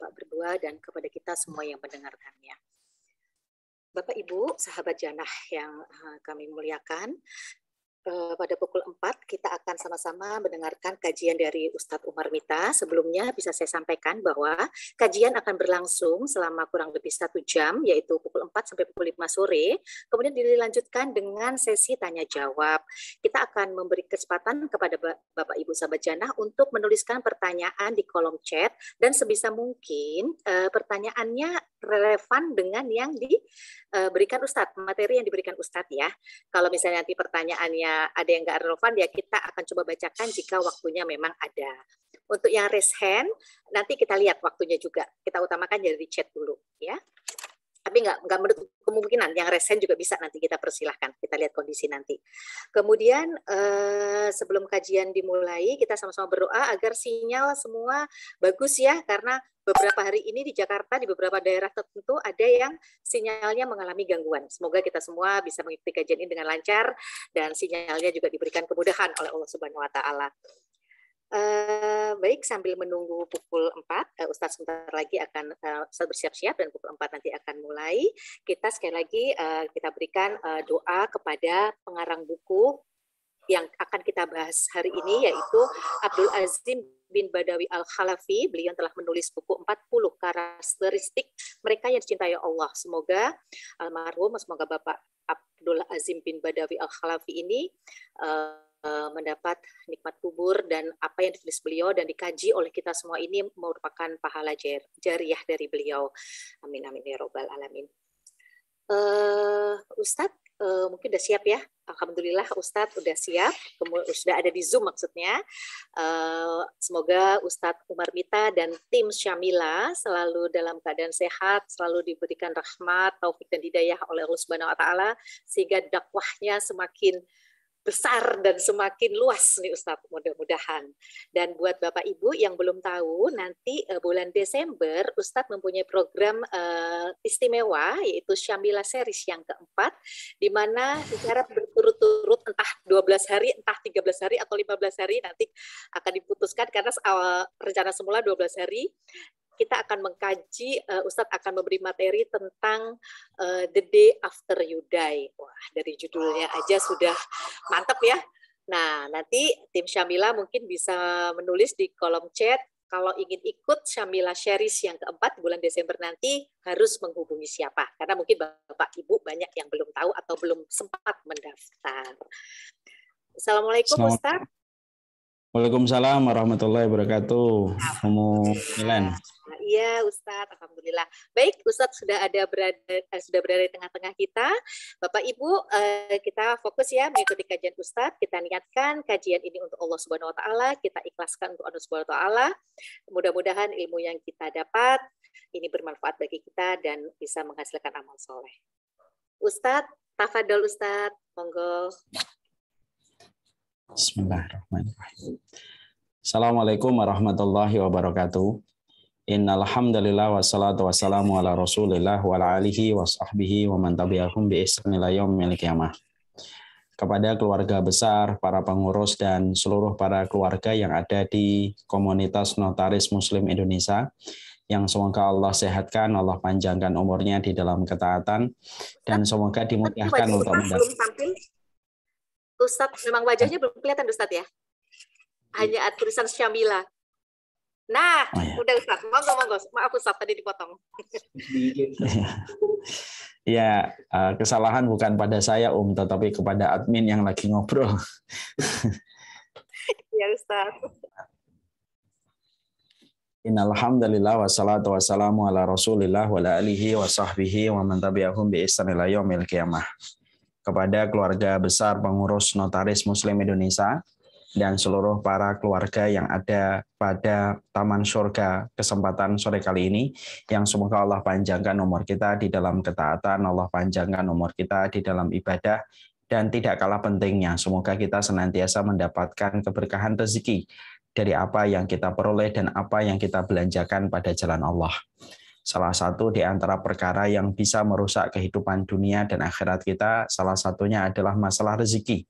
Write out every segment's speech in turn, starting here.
Bapak berdua dan kepada kita semua yang mendengarkannya. Bapak Ibu, sahabat Janah yang kami muliakan, pada pukul 4 kita akan sama-sama mendengarkan kajian dari Ustadz Umar Mita. Sebelumnya bisa saya sampaikan bahwa kajian akan berlangsung selama kurang lebih 1 jam, yaitu pukul 4 sampai pukul 5 sore. Kemudian dilanjutkan dengan sesi tanya jawab. Kita akan memberi kesempatan kepada Bapak Ibu sahabat Janah untuk menuliskan pertanyaan di kolom chat, dan sebisa mungkin pertanyaannya relevan dengan yang diberikan Ustadz, materi yang diberikan Ustadz ya. Kalau misalnya nanti pertanyaannya ada yang nggak relevan, ya kita akan coba bacakan jika waktunya memang ada. Untuk yang raise hand, nanti kita lihat waktunya juga. Kita utamakan dari chat dulu, ya. Tapi nggak menutup kemungkinan yang raise hand juga bisa nanti kita persilahkan. Kita lihat kondisi nanti. Kemudian sebelum kajian dimulai, kita sama-sama berdoa agar sinyal semua bagus ya, karena beberapa hari ini di Jakarta, di beberapa daerah tertentu ada yang sinyalnya mengalami gangguan. Semoga kita semua bisa mengikuti kajian ini dengan lancar dan sinyalnya juga diberikan kemudahan oleh Allah Subhanahu wa Ta'ala. Baik, sambil menunggu pukul 4, Ustadz sebentar lagi akan bersiap-siap dan pukul 4 nanti akan mulai. Kita sekali lagi kita berikan doa kepada pengarang buku yang akan kita bahas hari ini, yaitu Abdul Azim bin Badawi Al-Khalafi. Beliau telah menulis buku 40 karakteristik mereka yang dicintai Allah. Semoga almarhum, semoga Bapak Abdul Azim bin Badawi Al-Khalafi ini mendapat nikmat kubur, dan apa yang ditulis beliau dan dikaji oleh kita semua ini merupakan pahala jariah dari beliau. Amin amin ya robbal alamin. Ustadz, mungkin udah siap ya? Alhamdulillah Ustadz udah siap, sudah ada di Zoom maksudnya. Semoga Ustadz Umar Mita dan tim Syamila selalu dalam keadaan sehat, selalu diberikan rahmat, taufik dan hidayah oleh Allah Subhanahu wa Ta'ala, sehingga dakwahnya semakin besar dan semakin luas nih Ustadz, mudah-mudahan. Dan buat Bapak Ibu yang belum tahu, nanti bulan Desember Ustadz mempunyai program istimewa, yaitu Syamila Series yang keempat, di mana secara berturut-turut entah 12 hari, entah 13 hari atau 15 hari nanti akan diputuskan, karena rencana semula 12 hari. Kita akan mengkaji, Ustadz akan memberi materi tentang The Day After You Die. Wah, dari judulnya aja sudah mantap ya. Nah, nanti tim Syamila mungkin bisa menulis di kolom chat, kalau ingin ikut Syamila Series yang keempat bulan Desember nanti harus menghubungi siapa. Karena mungkin Bapak Ibu banyak yang belum tahu atau belum sempat mendaftar. Assalamualaikum Ustadz. Waalaikumsalam warahmatullahi wabarakatuh. Milen. Iya Ustadz, alhamdulillah. Baik, Ustadz sudah berada di tengah-tengah kita. Bapak Ibu, kita fokus ya mengikuti kajian Ustadz. Kita niatkan kajian ini untuk Allah Subhanahu wa Ta'ala, kita ikhlaskan untuk Allah Subhanahu wa Ta'ala. Mudah-mudahan ilmu yang kita dapat ini bermanfaat bagi kita dan bisa menghasilkan amal soleh. Ustadz, tafadhol Ustadz, monggo. Bismillahirrahmanirrahim. Assalamualaikum warahmatullahi wabarakatuh. Innal hamdalillah wassalatu wassalamu ala Rasulillah wa ala alihi wa sahbihi wa man tabi'ahum bi ihsan ila yaumil qiyamah. Kepada keluarga besar, para pengurus dan seluruh para keluarga yang ada di komunitas Notaris Muslim Indonesia, yang semoga Allah sehatkan, Allah panjangkan umurnya di dalam ketaatan, dan semoga dimudahkan untuk mendapat. Ustadz, memang wajahnya belum kelihatan Ustadz ya? Hanya tulisan Syamila. Nah, oh, ya. Udah Ustadz, monggo. Maaf Ustadz, tadi dipotong. Ya, kesalahan bukan pada saya tetapi kepada admin yang lagi ngobrol. Ya Ustadz. Innal hamdalillah wassalatu wassalamu ala Rasulillah wa ala alihi wa sahbihi wa man tabi'ahum bi ihsan ila yaumil qiyamah. Kepada keluarga besar pengurus Notaris Muslim Indonesia dan seluruh para keluarga yang ada pada Taman Surga kesempatan sore kali ini, yang semoga Allah panjangkan umur kita di dalam ketaatan, Allah panjangkan umur kita di dalam ibadah, dan tidak kalah pentingnya, semoga kita senantiasa mendapatkan keberkahan rezeki dari apa yang kita peroleh dan apa yang kita belanjakan pada jalan Allah. Salah satu di antara perkara yang bisa merusak kehidupan dunia dan akhirat kita, salah satunya adalah masalah rezeki,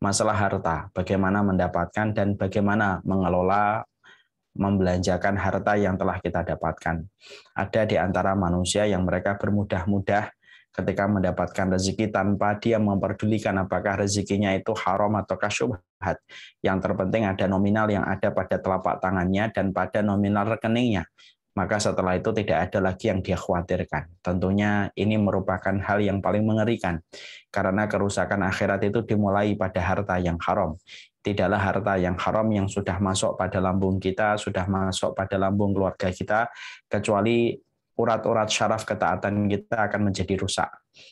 masalah harta, bagaimana mendapatkan dan bagaimana mengelola membelanjakan harta yang telah kita dapatkan. Ada di antara manusia yang mereka bermudah-mudah ketika mendapatkan rezeki tanpa dia memperdulikan apakah rezekinya itu haram ataukah syubhat. Yang terpenting ada nominal yang ada pada telapak tangannya dan pada nominal rekeningnya. Maka setelah itu tidak ada lagi yang dia khawatirkan. Tentunya ini merupakan hal yang paling mengerikan. Karena kerusakan akhirat itu dimulai pada harta yang haram. Tidaklah harta yang haram yang sudah masuk pada lambung kita, sudah masuk pada lambung keluarga kita, kecuali urat-urat syaraf ketaatan kita akan menjadi rusak.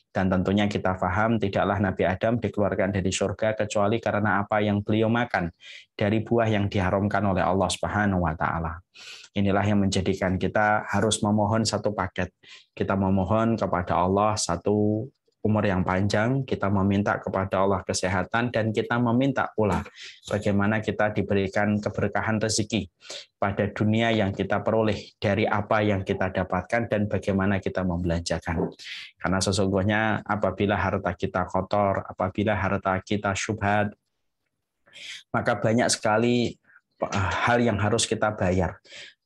Dan tentunya kita paham tidaklah Nabi Adam dikeluarkan dari surga kecuali karena apa yang beliau makan dari buah yang diharamkan oleh Allah Subhanahu wa taala. Inilah yang menjadikan kita harus memohon satu paket. Kita memohon kepada Allah satu umur yang panjang, kita meminta kepada Allah kesehatan, dan kita meminta pula bagaimana kita diberikan keberkahan rezeki pada dunia yang kita peroleh dari apa yang kita dapatkan dan bagaimana kita membelanjakan. Karena sesungguhnya apabila harta kita kotor, apabila harta kita syubhat, maka banyak sekali hal yang harus kita bayar.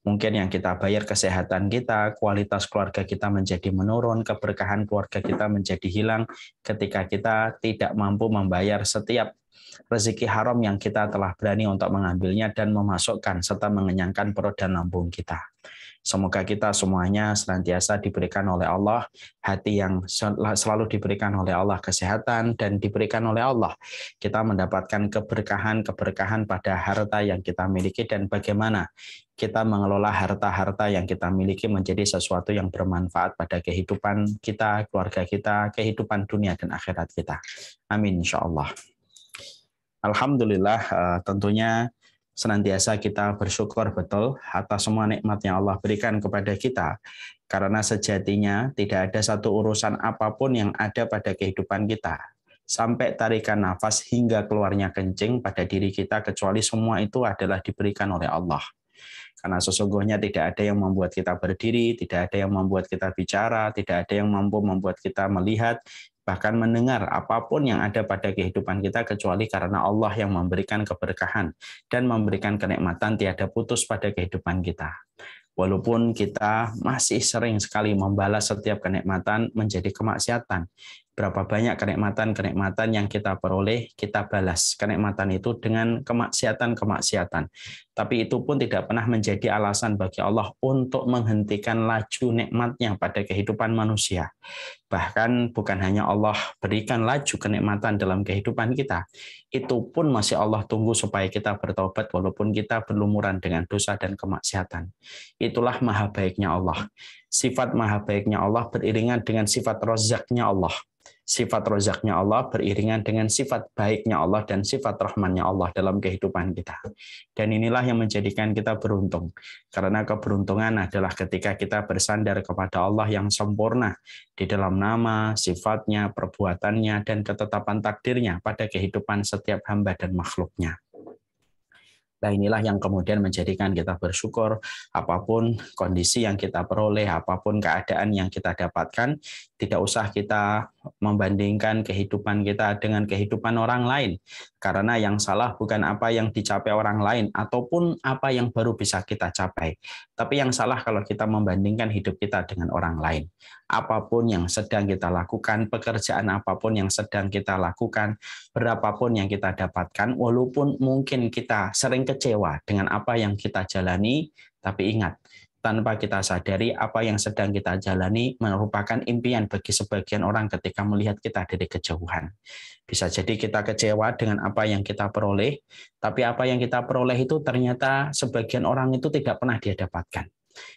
Mungkin yang kita bayar kesehatan kita, kualitas keluarga kita menjadi menurun, keberkahan keluarga kita menjadi hilang ketika kita tidak mampu membayar setiap rezeki haram yang kita telah berani untuk mengambilnya dan memasukkan serta mengenyangkan perut dan lambung kita. Semoga kita semuanya senantiasa diberikan oleh Allah hati yang selalu diberikan oleh Allah kesehatan dan diberikan oleh Allah kita mendapatkan keberkahan pada harta yang kita miliki dan bagaimana kita mengelola harta-harta yang kita miliki menjadi sesuatu yang bermanfaat pada kehidupan kita, keluarga kita, kehidupan dunia dan akhirat kita. Amin insyaallah. Alhamdulillah, tentunya senantiasa kita bersyukur betul atas semua nikmat yang Allah berikan kepada kita. Karena sejatinya tidak ada satu urusan apapun yang ada pada kehidupan kita. Sampai tarikan nafas hingga keluarnya kencing pada diri kita, kecuali semua itu adalah diberikan oleh Allah. Karena sesungguhnya tidak ada yang membuat kita berdiri, tidak ada yang membuat kita bicara, tidak ada yang mampu membuat kita melihat, bahkan mendengar apapun yang ada pada kehidupan kita kecuali karena Allah yang memberikan keberkahan dan memberikan kenikmatan tiada putus pada kehidupan kita. Walaupun kita masih sering sekali membalas setiap kenikmatan menjadi kemaksiatan. Berapa banyak kenikmatan-kenikmatan yang kita peroleh, kita balas kenikmatan itu dengan kemaksiatan-kemaksiatan. Tapi itu pun tidak pernah menjadi alasan bagi Allah untuk menghentikan laju nikmatnya pada kehidupan manusia. Bahkan bukan hanya Allah berikan laju kenikmatan dalam kehidupan kita, itu pun masih Allah tunggu supaya kita bertobat walaupun kita berlumuran dengan dosa dan kemaksiatan. Itulah maha baiknya Allah. Sifat maha baiknya Allah beriringan dengan sifat rozaknya Allah. Sifat rozaknya Allah beriringan dengan sifat baiknya Allah dan sifat rahmannya Allah dalam kehidupan kita. Dan inilah yang menjadikan kita beruntung. Karena keberuntungan adalah ketika kita bersandar kepada Allah yang sempurna di dalam nama, sifatnya, perbuatannya, dan ketetapan takdirnya pada kehidupan setiap hamba dan makhluknya. Nah inilah yang kemudian menjadikan kita bersyukur apapun kondisi yang kita peroleh, apapun keadaan yang kita dapatkan, tidak usah kita membandingkan kehidupan kita dengan kehidupan orang lain. Karena yang salah bukan apa yang dicapai orang lain ataupun apa yang baru bisa kita capai. Tapi yang salah kalau kita membandingkan hidup kita dengan orang lain. Apapun yang sedang kita lakukan, pekerjaan apapun yang sedang kita lakukan, berapapun yang kita dapatkan, walaupun mungkin kita sering kecewa dengan apa yang kita jalani, tapi ingat, tanpa kita sadari apa yang sedang kita jalani merupakan impian bagi sebagian orang ketika melihat kita dari kejauhan. Bisa jadi kita kecewa dengan apa yang kita peroleh, tapi apa yang kita peroleh itu ternyata sebagian orang itu tidak pernah dia dapatkan.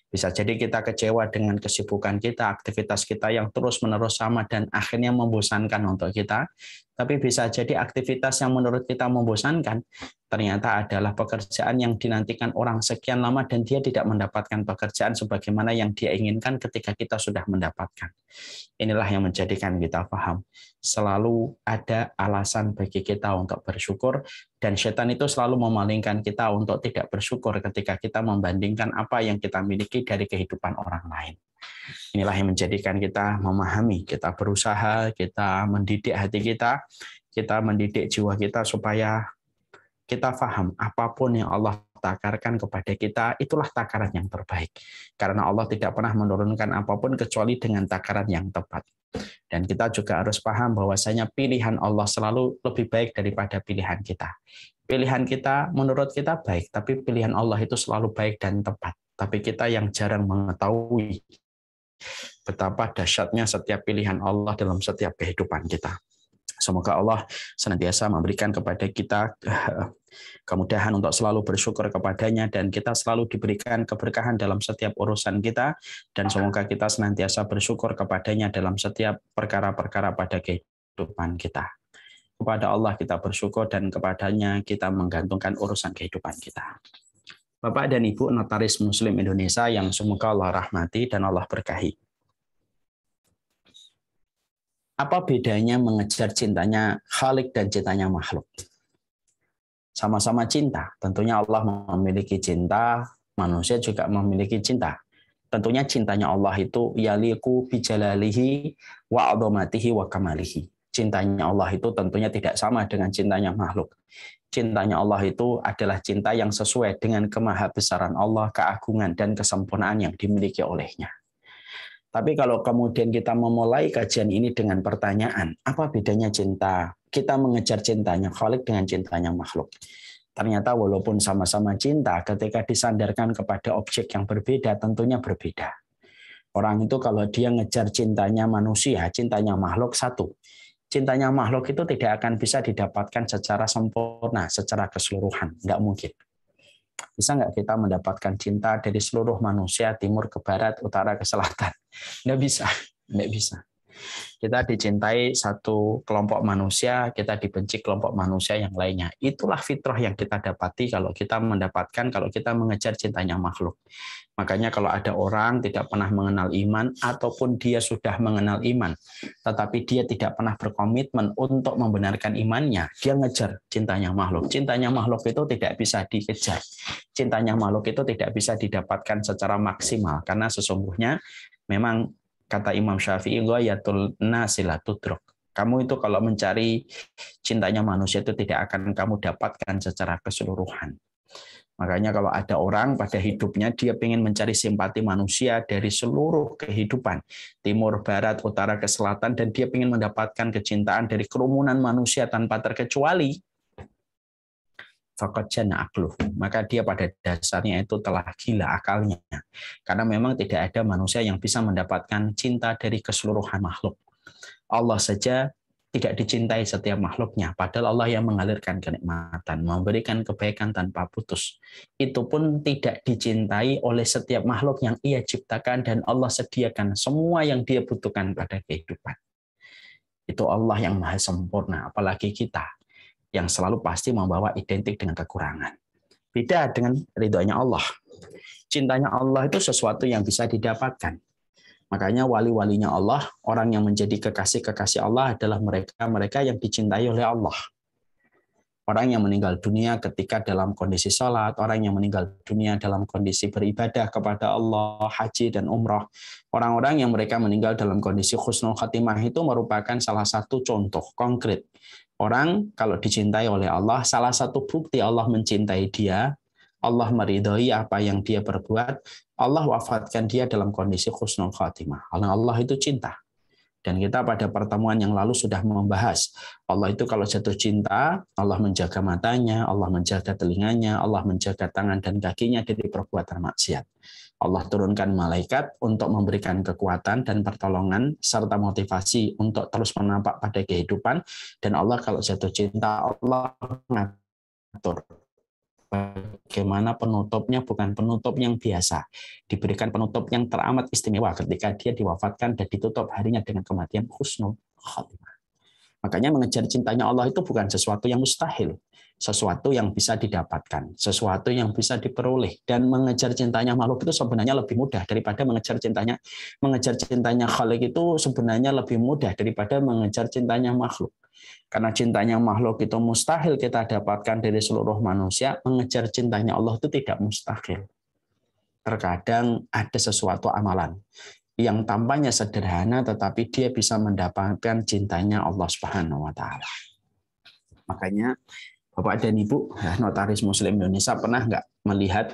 Bisa jadi kita kecewa dengan kesibukan kita, aktivitas kita yang terus-menerus sama dan akhirnya membosankan untuk kita. Tapi bisa jadi aktivitas yang menurut kita membosankan, ternyata adalah pekerjaan yang dinantikan orang sekian lama dan dia tidak mendapatkan pekerjaan sebagaimana yang dia inginkan ketika kita sudah mendapatkan. Inilah yang menjadikan kita paham. Selalu ada alasan bagi kita untuk bersyukur, dan setan itu selalu memalingkan kita untuk tidak bersyukur ketika kita membandingkan apa yang kita miliki dari kehidupan orang lain. Inilah yang menjadikan kita memahami, kita berusaha, kita mendidik hati kita mendidik jiwa kita supaya kita paham apapun yang Allah takarkan kepada kita, itulah takaran yang terbaik. Karena Allah tidak pernah menurunkan apapun kecuali dengan takaran yang tepat. Dan kita juga harus paham bahwasanya pilihan Allah selalu lebih baik daripada pilihan kita. Pilihan kita menurut kita baik, tapi pilihan Allah itu selalu baik dan tepat. Tapi kita yang jarang mengetahui betapa dahsyatnya setiap pilihan Allah dalam setiap kehidupan kita. Semoga Allah senantiasa memberikan kepada kita kemudahan untuk selalu bersyukur kepadanya, dan kita selalu diberikan keberkahan dalam setiap urusan kita, dan semoga kita senantiasa bersyukur kepadanya dalam setiap perkara-perkara pada kehidupan kita. Kepada Allah kita bersyukur dan kepadanya kita menggantungkan urusan kehidupan kita. Bapak dan Ibu notaris Muslim Indonesia yang semoga Allah rahmati dan Allah berkahi. Apa bedanya mengejar cintanya Khalik dan cintanya makhluk? Sama-sama cinta. Tentunya Allah memiliki cinta, manusia juga memiliki cinta. Tentunya cintanya Allah itu yaliqu bijalalihi wa 'azamatihi wa kamalihi. Cintanya Allah itu tentunya tidak sama dengan cintanya makhluk. Cintanya Allah itu adalah cinta yang sesuai dengan kemahabesaran Allah, keagungan dan kesempurnaan yang dimiliki olehnya. Tapi kalau kemudian kita memulai kajian ini dengan pertanyaan, apa bedanya cinta? Kita mengejar cintanya Khalik dengan cintanya makhluk. Ternyata walaupun sama-sama cinta, ketika disandarkan kepada objek yang berbeda, tentunya berbeda. Orang itu kalau dia ngejar cintanya manusia, cintanya makhluk satu. Cintanya makhluk itu tidak akan bisa didapatkan secara sempurna, secara keseluruhan. Nggak mungkin. Bisa nggak kita mendapatkan cinta dari seluruh manusia, timur ke barat, utara ke selatan? Nggak bisa. Nggak bisa. Kita dicintai satu kelompok manusia, kita dibenci kelompok manusia yang lainnya. Itulah fitrah yang kita dapati kalau kita mengejar cintanya makhluk. Makanya kalau ada orang tidak pernah mengenal iman, ataupun dia sudah mengenal iman, tetapi dia tidak pernah berkomitmen untuk membenarkan imannya, dia ngejar cintanya makhluk. Cintanya makhluk itu tidak bisa dikejar. Cintanya makhluk itu tidak bisa didapatkan secara maksimal, karena sesungguhnya memang kata Imam Syafi'i, ghayatul nasi la tudrak. Kamu itu kalau mencari cintanya manusia itu tidak akan kamu dapatkan secara keseluruhan. Makanya kalau ada orang pada hidupnya dia ingin mencari simpati manusia dari seluruh kehidupan, timur, barat, utara, ke selatan, dan dia ingin mendapatkan kecintaan dari kerumunan manusia tanpa terkecuali, faqad janna aqluh, maka dia pada dasarnya itu telah gila akalnya. Karena memang tidak ada manusia yang bisa mendapatkan cinta dari keseluruhan makhluk. Allah saja tidak dicintai setiap makhluknya, padahal Allah yang mengalirkan kenikmatan, memberikan kebaikan tanpa putus. Itu pun tidak dicintai oleh setiap makhluk yang Ia ciptakan, dan Allah sediakan semua yang Dia butuhkan pada kehidupan. Itu Allah yang maha sempurna, apalagi kita yang selalu pasti membawa identik dengan kekurangan. Beda dengan ridhonya Allah. Cintanya Allah itu sesuatu yang bisa didapatkan. Makanya wali-walinya Allah, orang yang menjadi kekasih-kekasih Allah adalah mereka yang dicintai oleh Allah. Orang yang meninggal dunia ketika dalam kondisi sholat, orang yang meninggal dunia dalam kondisi beribadah kepada Allah, haji dan umrah. Orang-orang yang mereka meninggal dalam kondisi husnul khatimah itu merupakan salah satu contoh konkret. Orang kalau dicintai oleh Allah, salah satu bukti Allah mencintai dia, Allah meridhai apa yang dia perbuat, Allah wafatkan dia dalam kondisi husnul khatimah. Allah itu cinta. Dan kita pada pertemuan yang lalu sudah membahas, Allah itu kalau jatuh cinta, Allah menjaga matanya, Allah menjaga telinganya, Allah menjaga tangan dan kakinya dari perbuatan maksiat. Allah turunkan malaikat untuk memberikan kekuatan dan pertolongan serta motivasi untuk terus menampak pada kehidupan. Dan Allah kalau jatuh cinta, Allah mengatur bagaimana penutupnya, bukan penutup yang biasa. Diberikan penutup yang teramat istimewa ketika dia diwafatkan dan ditutup harinya dengan kematian husnul khatimah. Makanya mengejar cintanya Allah itu bukan sesuatu yang mustahil, sesuatu yang bisa didapatkan, sesuatu yang bisa diperoleh. Dan mengejar cintanya makhluk itu sebenarnya lebih mudah daripada mengejar cintanya Khalik itu sebenarnya lebih mudah daripada mengejar cintanya makhluk. Karena cintanya makhluk itu mustahil kita dapatkan dari seluruh manusia, mengejar cintanya Allah itu tidak mustahil. Terkadang ada sesuatu amalan yang tampaknya sederhana, tetapi dia bisa mendapatkan cintanya Allah Subhanahu wa Ta'ala. Makanya Bapak dan Ibu, notaris Muslim Indonesia pernah nggak melihat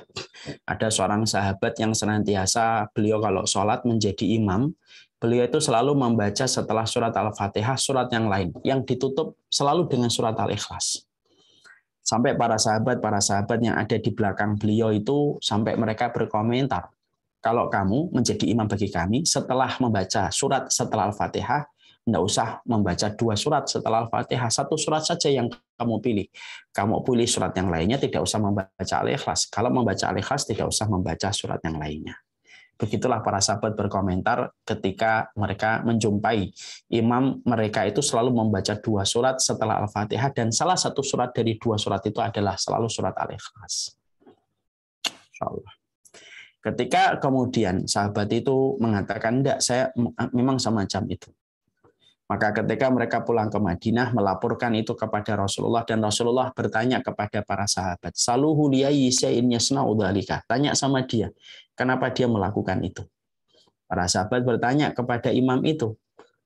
ada seorang sahabat yang senantiasa beliau kalau sholat menjadi imam, beliau itu selalu membaca setelah surat Al-Fatihah surat yang lain, yang ditutup selalu dengan surat Al-Ikhlas. Sampai para sahabat yang ada di belakang beliau itu sampai mereka berkomentar, kalau kamu menjadi imam bagi kami, setelah membaca surat setelah Al-Fatihah, tidak usah membaca 2 surat setelah Al-Fatihah, 1 surat saja yang kamu pilih. Kamu pilih surat yang lainnya, tidak usah membaca Al-Ikhlas. Kalau membaca Al-Ikhlas, tidak usah membaca surat yang lainnya. Begitulah para sahabat berkomentar ketika mereka menjumpai imam mereka itu selalu membaca 2 surat setelah Al-Fatihah, dan salah satu surat dari 2 surat itu adalah selalu surat Al-Ikhlas. Insyaallah. Ketika kemudian sahabat itu mengatakan, enggak, saya memang semacam itu. Maka ketika mereka pulang ke Madinah, melaporkan itu kepada Rasulullah, dan Rasulullah bertanya kepada para sahabat, Saluhu liyai syai'in yasna'u dzalika. Tanya sama dia, kenapa dia melakukan itu. Para sahabat bertanya kepada imam itu,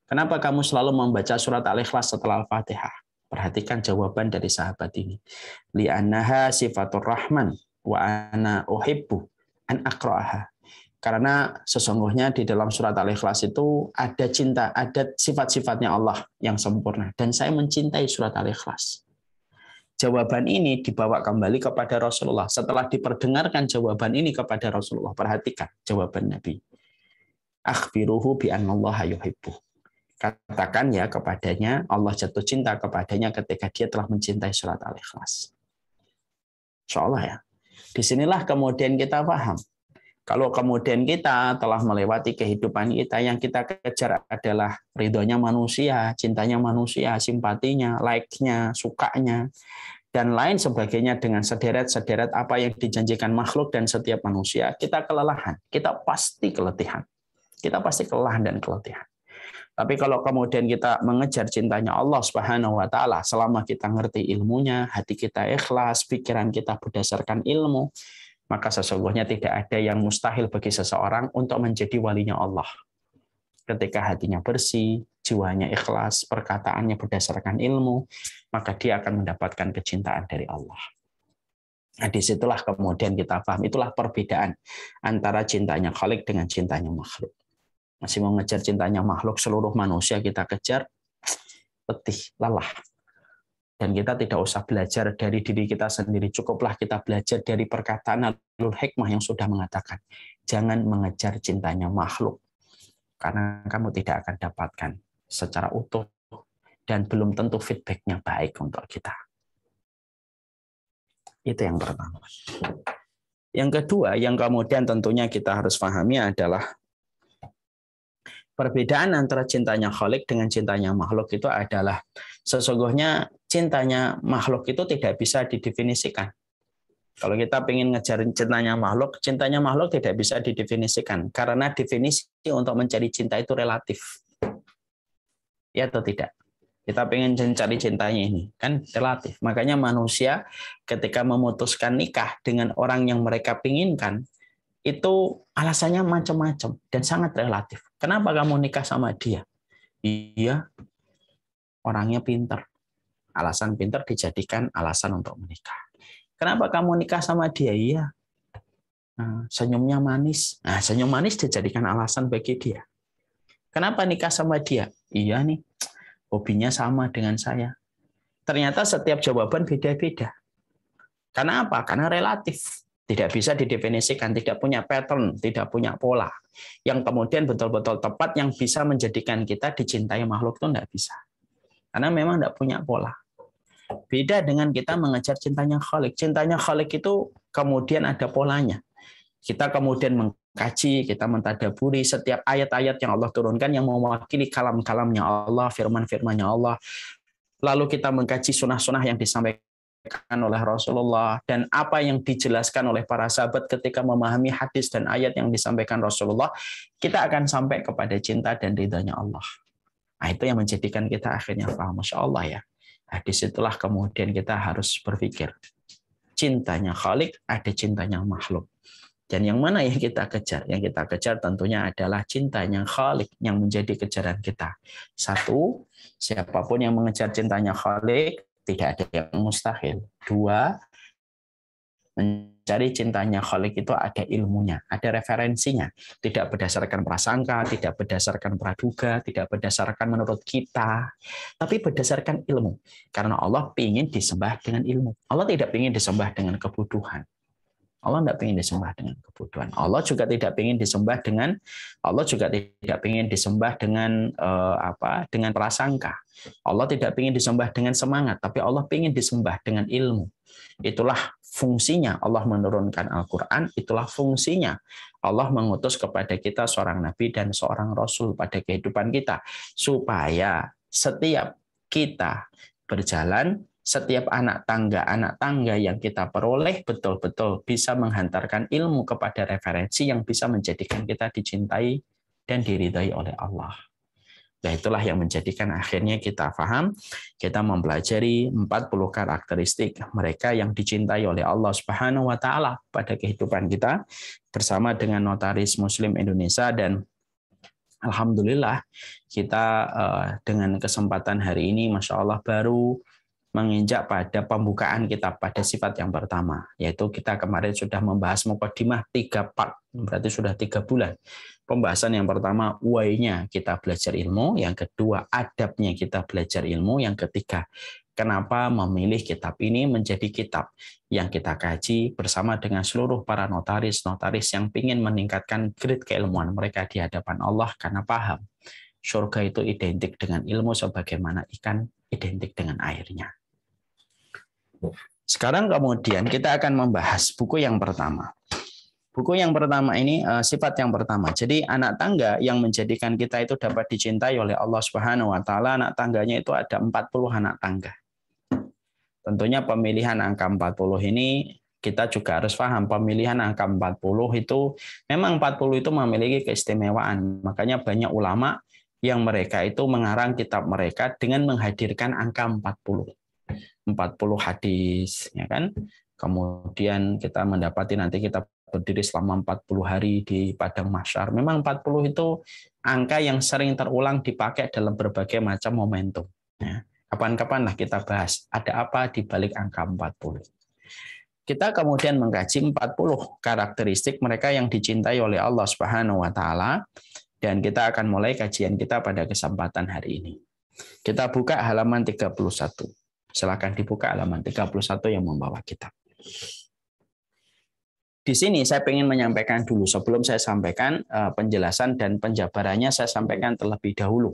kenapa kamu selalu membaca surat Al-Ikhlas setelah Al-Fatihah? Perhatikan jawaban dari sahabat ini. Li'annaha sifatur rahman wa ana uhibbu an aqra'aha. Karena sesungguhnya di dalam surat Al-Ikhlas itu ada cinta, ada sifat-sifatnya Allah yang sempurna, dan saya mencintai surat Al-Ikhlas. Jawaban ini dibawa kembali kepada Rasulullah. Setelah diperdengarkan jawaban ini kepada Rasulullah, perhatikan jawaban Nabi. Akhbiruhu bi annallaha yuhibbu. Katakan ya kepadanya, Allah jatuh cinta kepadanya ketika dia telah mencintai surat Al-Ikhlas. Insyaallah ya. Disinilah kemudian kita paham. Kalau kemudian kita telah melewati kehidupan kita, yang kita kejar adalah ridhonya manusia, cintanya manusia, simpatinya, like-nya, sukanya, dan lain sebagainya dengan sederet-sederet apa yang dijanjikan makhluk dan setiap manusia, kita kelelahan, kita pasti keletihan. Kita pasti kelelahan dan keletihan. Tapi kalau kemudian kita mengejar cintanya Allah Subhanahu wa taala, selama kita ngerti ilmunya, hati kita ikhlas, pikiran kita berdasarkan ilmu, maka sesungguhnya tidak ada yang mustahil bagi seseorang untuk menjadi walinya Allah. Ketika hatinya bersih, jiwanya ikhlas, perkataannya berdasarkan ilmu, maka dia akan mendapatkan kecintaan dari Allah. Nah, disitulah kemudian kita paham, itulah perbedaan antara cintanya Khalik dengan cintanya makhluk. Masih mau ngejar cintanya makhluk, seluruh manusia kita kejar, letih, lelah. Dan kita tidak usah belajar dari diri kita sendiri. Cukuplah kita belajar dari perkataan Alul Hikmah yang sudah mengatakan, jangan mengejar cintanya makhluk, karena kamu tidak akan dapatkan secara utuh, dan belum tentu feedback-nya baik untuk kita. Itu yang pertama. Yang kedua, yang kemudian tentunya kita harus pahami adalah perbedaan antara cintanya Khalik dengan cintanya makhluk itu adalah sesungguhnya cintanya makhluk itu tidak bisa didefinisikan. Kalau kita ingin ngejar cintanya makhluk tidak bisa didefinisikan. Karena definisi untuk mencari cinta itu relatif. Ya atau tidak? Kita ingin mencari cintanya ini, kan relatif. Makanya manusia ketika memutuskan nikah dengan orang yang mereka inginkan, itu alasannya macam-macam dan sangat relatif. Kenapa kamu nikah sama dia? Iya, orangnya pintar. Alasan pintar dijadikan alasan untuk menikah. Kenapa kamu nikah sama dia? Iya, senyumnya manis. Nah, senyum manis dijadikan alasan bagi dia. Kenapa nikah sama dia? Iya nih, hobinya sama dengan saya. Ternyata setiap jawaban beda-beda. Karena apa? Karena relatif. Tidak bisa didefinisikan, tidak punya pattern, tidak punya pola. Yang kemudian betul-betul tepat yang bisa menjadikan kita dicintai makhluk itu tidak bisa. Karena memang tidak punya pola. Beda dengan kita mengejar cintanya Khalik. Cintanya Khalik itu kemudian ada polanya. Kita kemudian mengkaji, kita mentadaburi setiap ayat-ayat yang Allah turunkan yang mewakili kalam-kalamnya Allah, firman-firmannya Allah. Lalu kita mengkaji sunah-sunah yang disampaikan oleh Rasulullah dan apa yang dijelaskan oleh para sahabat ketika memahami hadis dan ayat yang disampaikan Rasulullah, kita akan sampai kepada cinta dan ridhanya Allah. Nah, itu yang menjadikan kita akhirnya paham, Masya Allah ya. Nah, disitulah kemudian kita harus berpikir, cintanya Khalik, ada cintanya makhluk. Dan yang mana yang kita kejar? Yang kita kejar tentunya adalah cintanya Khalik yang menjadi kejaran kita. Satu, siapapun yang mengejar cintanya Khalik, Tidak ada yang mustahil. Dua, mencari cintanya Khalik itu ada ilmunya, ada referensinya. Tidak berdasarkan prasangka, tidak berdasarkan praduga, tidak berdasarkan menurut kita, tapi berdasarkan ilmu. Karena Allah ingin disembah dengan ilmu. Allah tidak ingin disembah dengan kebutuhan. Allah tidak ingin disembah dengan kebutuhan. Allah juga tidak ingin disembah dengan dengan prasangka. Allah tidak ingin disembah dengan semangat, tapi Allah ingin disembah dengan ilmu. Itulah fungsinya Allah menurunkan Al-Quran, itulah fungsinya Allah mengutus kepada kita seorang nabi dan seorang rasul pada kehidupan kita, supaya setiap kita berjalan, setiap anak tangga yang kita peroleh betul-betul bisa menghantarkan ilmu kepada referensi yang bisa menjadikan kita dicintai dan diridhai oleh Allah. Nah, itulah yang menjadikan akhirnya kita paham, kita mempelajari 40 karakteristik mereka yang dicintai oleh Allah Subhanahu wa taala pada kehidupan kita bersama dengan Notaris Muslim Indonesia. Dan alhamdulillah kita dengan kesempatan hari ini Masya Allah baru menginjak pada pembukaan kitab pada sifat yang pertama, yaitu kita kemarin sudah membahas mukadimah 3 part, berarti sudah 3 bulan. Pembahasan yang pertama, why-nya kita belajar ilmu, yang kedua, adabnya kita belajar ilmu, yang ketiga, kenapa memilih kitab ini menjadi kitab yang kita kaji bersama dengan seluruh para notaris yang ingin meningkatkan grade keilmuan mereka di hadapan Allah, karena paham surga itu identik dengan ilmu sebagaimana ikan identik dengan airnya. Sekarang kemudian kita akan membahas buku yang pertama. Buku yang pertama ini sifat yang pertama. Jadi anak tangga yang menjadikan kita itu dapat dicintai oleh Allah Subhanahu wa taala, anak tangganya itu ada 40 anak tangga. Tentunya pemilihan angka 40 ini kita juga harus paham, pemilihan angka 40 itu memang 40 itu memiliki keistimewaan. Makanya banyak ulama yang mereka itu mengarang kitab mereka dengan menghadirkan angka 40 hadis, ya kan? Kemudian kita mendapati nanti kita berdiri selama 40 hari di padang mahsyar. Memang 40 itu angka yang sering terulang dipakai dalam berbagai macam momentum. Ya. Kapan-kapan lah kita bahas ada apa di balik angka 40. Kita kemudian mengkaji 40 karakteristik mereka yang dicintai oleh Allah Subhanahu wa taala, dan kita akan mulai kajian kita pada kesempatan hari ini. Kita buka halaman 31. Silakan dibuka halaman 31 yang membawa kitab. Di sini saya ingin menyampaikan dulu, sebelum saya sampaikan penjelasan dan penjabarannya, saya sampaikan terlebih dahulu.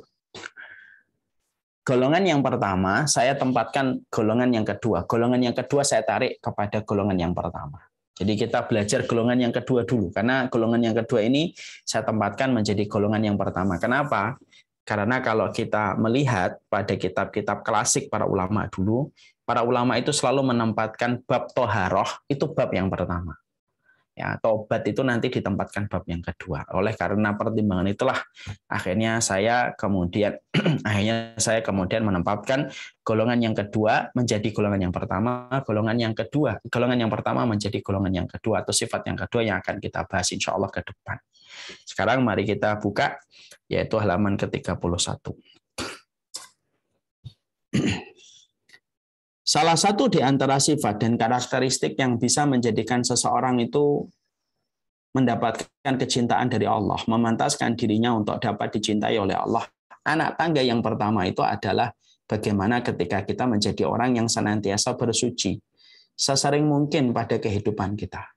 Golongan yang pertama, saya tempatkan golongan yang kedua. Golongan yang kedua saya tarik kepada golongan yang pertama. Jadi kita belajar golongan yang kedua dulu, karena golongan yang kedua ini saya tempatkan menjadi golongan yang pertama. Kenapa? Karena kalau kita melihat pada kitab-kitab klasik para ulama dulu, para ulama itu selalu menempatkan bab toharoh, itu bab yang pertama. Ya, tobat itu nanti ditempatkan bab yang kedua. Oleh karena pertimbangan itulah akhirnya saya kemudian menempatkan golongan yang kedua menjadi golongan yang pertama, golongan yang pertama menjadi golongan yang kedua, atau sifat yang kedua yang akan kita bahas insya Allah ke depan. Sekarang mari kita buka, yaitu halaman ke-31. Salah satu di antara sifat dan karakteristik yang bisa menjadikan seseorang itu mendapatkan kecintaan dari Allah, memantaskan dirinya untuk dapat dicintai oleh Allah. Anak tangga yang pertama itu adalah bagaimana ketika kita menjadi orang yang senantiasa bersuci sesering mungkin pada kehidupan kita.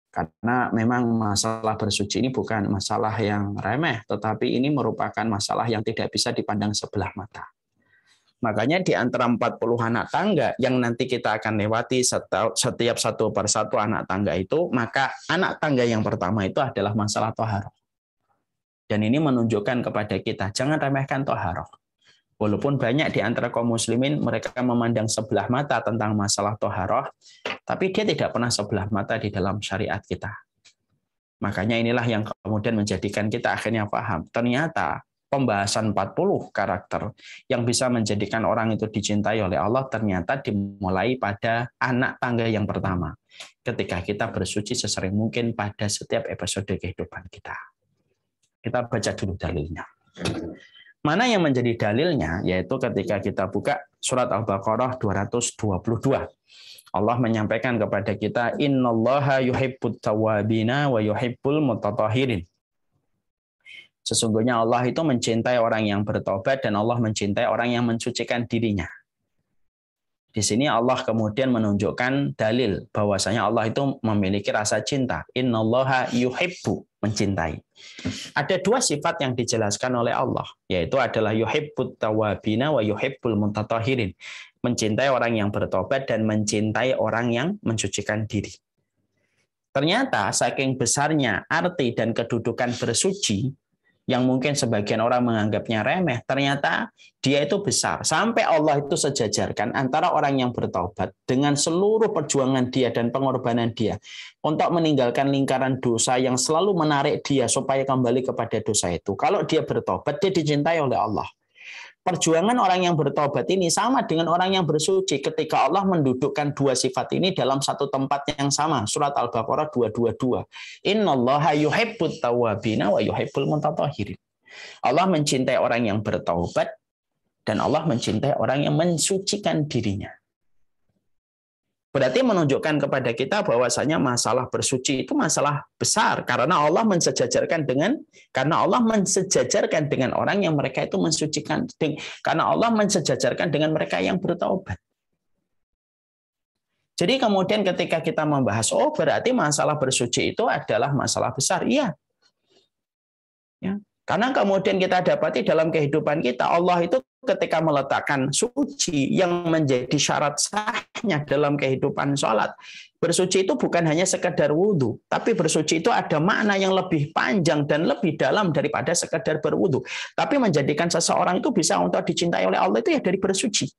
Karena memang masalah bersuci ini bukan masalah yang remeh, tetapi ini merupakan masalah yang tidak bisa dipandang sebelah mata. Makanya di antara 40 anak tangga yang nanti kita akan lewati setiap satu persatu anak tangga itu, maka anak tangga yang pertama itu adalah masalah toharoh. Dan ini menunjukkan kepada kita, jangan remehkan toharoh. Walaupun banyak di antara kaum muslimin mereka memandang sebelah mata tentang masalah toharoh, tapi dia tidak pernah sebelah mata di dalam syariat kita. Makanya inilah yang kemudian menjadikan kita akhirnya paham. Ternyata pembahasan 40 karakter yang bisa menjadikan orang itu dicintai oleh Allah ternyata dimulai pada anak tangga yang pertama. Ketika kita bersuci sesering mungkin pada setiap episode kehidupan kita. Kita baca dulu dalilnya. Mana yang menjadi dalilnya? Yaitu ketika kita buka surat Al-Baqarah 222. Allah menyampaikan kepada kita, innallaha yuhibbut tawwabina wa yuhibbul mutatahhirin. Sesungguhnya Allah itu mencintai orang yang bertobat dan Allah mencintai orang yang mensucikan dirinya. Di sini Allah kemudian menunjukkan dalil bahwasanya Allah itu memiliki rasa cinta. Innallaha yuhibbu, mencintai. Ada dua sifat yang dijelaskan oleh Allah, yaitu adalah yuhibbut tawwabina wa yuhibbul mutatahhirin. Mencintai orang yang bertobat dan mencintai orang yang mensucikan diri. Ternyata saking besarnya arti dan kedudukan bersuci, yang mungkin sebagian orang menganggapnya remeh, ternyata dia itu besar. Sampai Allah itu sejajarkan antara orang yang bertaubat dengan seluruh perjuangan dia dan pengorbanan dia untuk meninggalkan lingkaran dosa yang selalu menarik dia supaya kembali kepada dosa itu. Kalau dia bertaubat, dia dicintai oleh Allah. Perjuangan orang yang bertobat ini sama dengan orang yang bersuci ketika Allah mendudukkan dua sifat ini dalam satu tempat yang sama. Surat Al-Baqarah 222. Innallaha yuhibbut tawwabina wa yuhibbul mutatahhirin. Allah mencintai orang yang bertaubat dan Allah mencintai orang yang mensucikan dirinya. Berarti menunjukkan kepada kita bahwasanya masalah bersuci itu masalah besar karena Allah mensejajarkan dengan orang yang mereka itu mensucikan, karena Allah mensejajarkan dengan mereka yang bertaubat. Jadi kemudian ketika kita membahas, oh berarti masalah bersuci itu adalah masalah besar, iya. Ya. Karena kemudian kita dapati dalam kehidupan kita, Allah itu ketika meletakkan suci yang menjadi syarat sahnya dalam kehidupan sholat. Bersuci itu bukan hanya sekedar wudhu, tapi bersuci itu ada makna yang lebih panjang dan lebih dalam daripada sekedar berwudhu. Tapi menjadikan seseorang itu bisa untuk dicintai oleh Allah itu ya dari bersuci.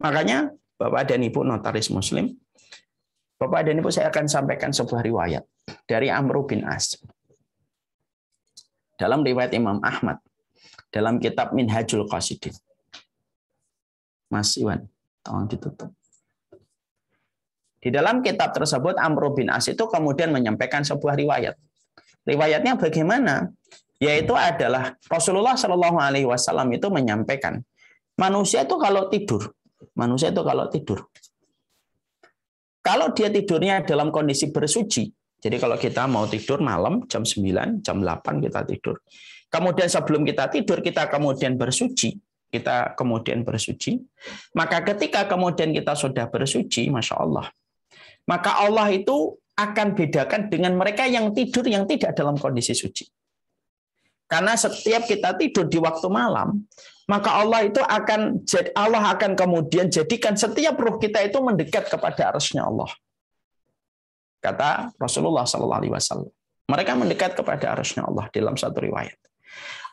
Makanya Bapak dan Ibu notaris Muslim, Bapak dan Ibu saya akan sampaikan sebuah riwayat dari Amr bin As. Dalam riwayat Imam Ahmad, dalam kitab Minhajul Qasidin. Mas Iwan, tolong ditutup. Di dalam kitab tersebut, Amr bin As itu kemudian menyampaikan sebuah riwayat. Riwayatnya bagaimana? Yaitu adalah Rasulullah SAW itu menyampaikan, manusia itu kalau tidur, kalau dia tidurnya dalam kondisi bersuci, jadi kalau kita mau tidur malam jam 9, jam 8 kita tidur. Kemudian sebelum kita tidur kita kemudian bersuci. Maka ketika kemudian kita sudah bersuci, Masya Allah. Maka Allah itu akan bedakan dengan mereka yang tidur yang tidak dalam kondisi suci. Karena setiap kita tidur di waktu malam, maka Allah akan kemudian jadikan setiap ruh kita itu mendekat kepada arsy-Nya Allah. Kata Rasulullah SAW. Mereka mendekat kepada arsy-Nya Allah dalam satu riwayat.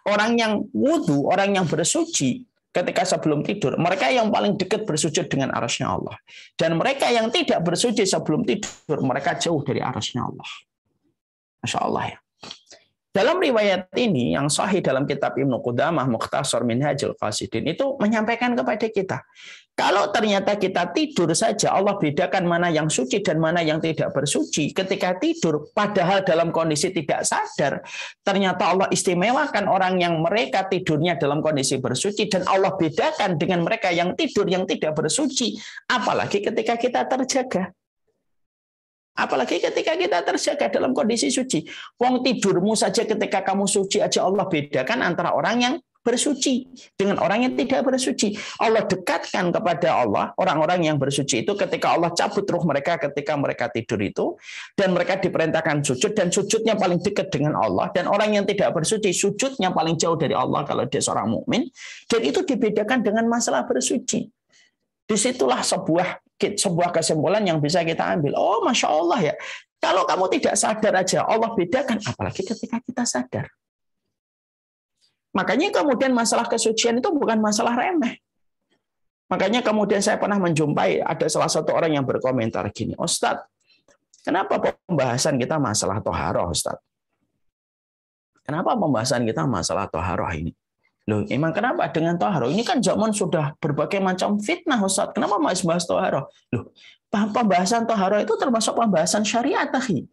Orang yang wudu, orang yang bersuci, ketika sebelum tidur, mereka yang paling dekat bersujud dengan arsy-Nya Allah. Dan mereka yang tidak bersuci sebelum tidur, mereka jauh dari arsy-Nya Allah. Masya Allah ya. Dalam riwayat ini yang sahih dalam kitab Ibnu Qudamah Mukhtasar Minhajul Qasidin itu menyampaikan kepada kita, kalau ternyata kita tidur saja Allah bedakan mana yang suci dan mana yang tidak bersuci ketika tidur, padahal dalam kondisi tidak sadar, ternyata Allah istimewakan orang yang mereka tidurnya dalam kondisi bersuci dan Allah bedakan dengan mereka yang tidur yang tidak bersuci, apalagi ketika kita terjaga. Apalagi ketika kita terjaga dalam kondisi suci. Wong tidurmu saja ketika kamu suci aja Allah bedakan antara orang yang bersuci dengan orang yang tidak bersuci. Allah dekatkan kepada Allah orang-orang yang bersuci itu ketika Allah cabut ruh mereka ketika mereka tidur itu, dan mereka diperintahkan sujud dan sujudnya paling dekat dengan Allah, dan orang yang tidak bersuci sujudnya paling jauh dari Allah kalau dia seorang mukmin, dan itu dibedakan dengan masalah bersuci. Disitulah sebuah kesimpulan yang bisa kita ambil. Oh, Masya Allah ya. Kalau kamu tidak sadar aja, Allah bedakan. Apalagi ketika kita sadar. Makanya kemudian masalah kesucian itu bukan masalah remeh. Makanya kemudian saya pernah menjumpai ada salah satu orang yang berkomentar gini, Ustadz, kenapa pembahasan kita masalah toharoh, Ustadz? Kenapa pembahasan kita masalah toharoh ini? Loh, emang kenapa dengan toharoh? Ini kan zaman sudah berbagai macam fitnah, Ustaz. Kenapa masih bahas toharoh? Loh, pembahasan toharoh itu termasuk pembahasan syariat, akhi.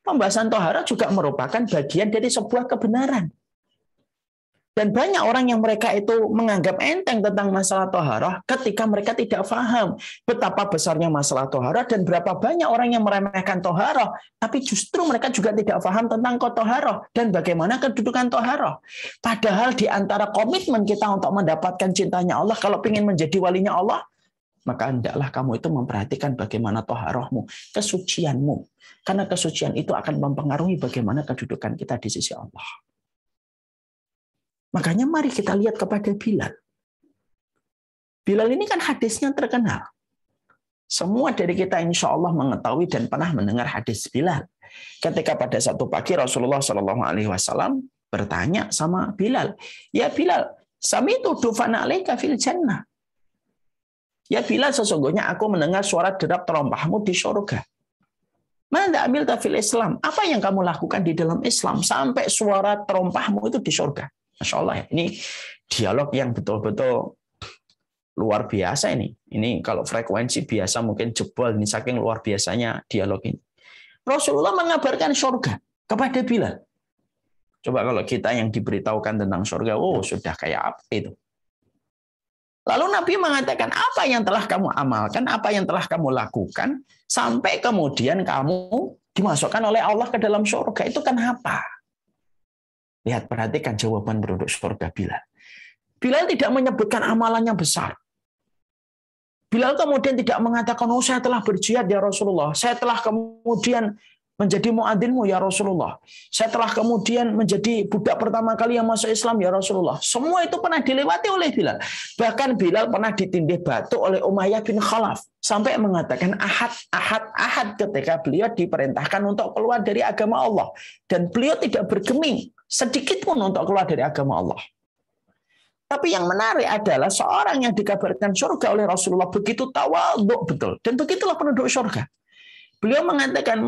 Pembahasan toharoh juga merupakan bagian dari sebuah kebenaran. Dan banyak orang yang mereka itu menganggap enteng tentang masalah toharoh ketika mereka tidak paham betapa besarnya masalah toharoh dan berapa banyak orang yang meremehkan toharoh, tapi justru mereka juga tidak paham tentang toharoh dan bagaimana kedudukan toharoh. Padahal di antara komitmen kita untuk mendapatkan cintanya Allah, kalau ingin menjadi walinya Allah, maka hendaklah kamu itu memperhatikan bagaimana toharohmu, kesucianmu. Karena kesucian itu akan mempengaruhi bagaimana kedudukan kita di sisi Allah. Makanya mari kita lihat kepada Bilal. Bilal ini kan hadisnya terkenal. Semua dari kita insya Allah mengetahui dan pernah mendengar hadis Bilal. Ketika pada satu pagi Rasulullah SAW bertanya sama Bilal, ya Bilal, sami'tu dufana 'alaika fil jannah. Ya Bilal, sesungguhnya aku mendengar suara derap terompahmu di surga. Mada amilta fil Islam? Apa yang kamu lakukan di dalam Islam sampai suara terompahmu itu di surga? Masya Allah ya. Ini dialog yang betul-betul luar biasa ini. Ini kalau frekuensi biasa mungkin jebol. Ini saking luar biasanya dialog ini. Rasulullah mengabarkan surga kepada Bilal. Coba kalau kita yang diberitahukan tentang surga, oh sudah kayak apa itu. Lalu Nabi mengatakan, apa yang telah kamu amalkan, apa yang telah kamu lakukan, sampai kemudian kamu dimasukkan oleh Allah ke dalam surga. Itu kan apa? Lihat, perhatikan jawaban penduduk surga Bilal. Bilal tidak menyebutkan amalannya besar. Bilal kemudian tidak mengatakan, oh saya telah berjihad ya Rasulullah. Saya telah kemudian menjadi muadzinmu ya Rasulullah. Saya telah kemudian menjadi budak pertama kali yang masuk Islam ya Rasulullah. Semua itu pernah dilewati oleh Bilal. Bahkan Bilal pernah ditindih batu oleh Umayyah bin Khalaf. Sampai mengatakan ahad ketika beliau diperintahkan untuk keluar dari agama Allah. Dan beliau tidak bergeming sedikit pun untuk keluar dari agama Allah. Tapi yang menarik adalah seorang yang dikabarkan surga oleh Rasulullah begitu tawadhu betul. Dan begitulah penduduk surga. Beliau mengatakan,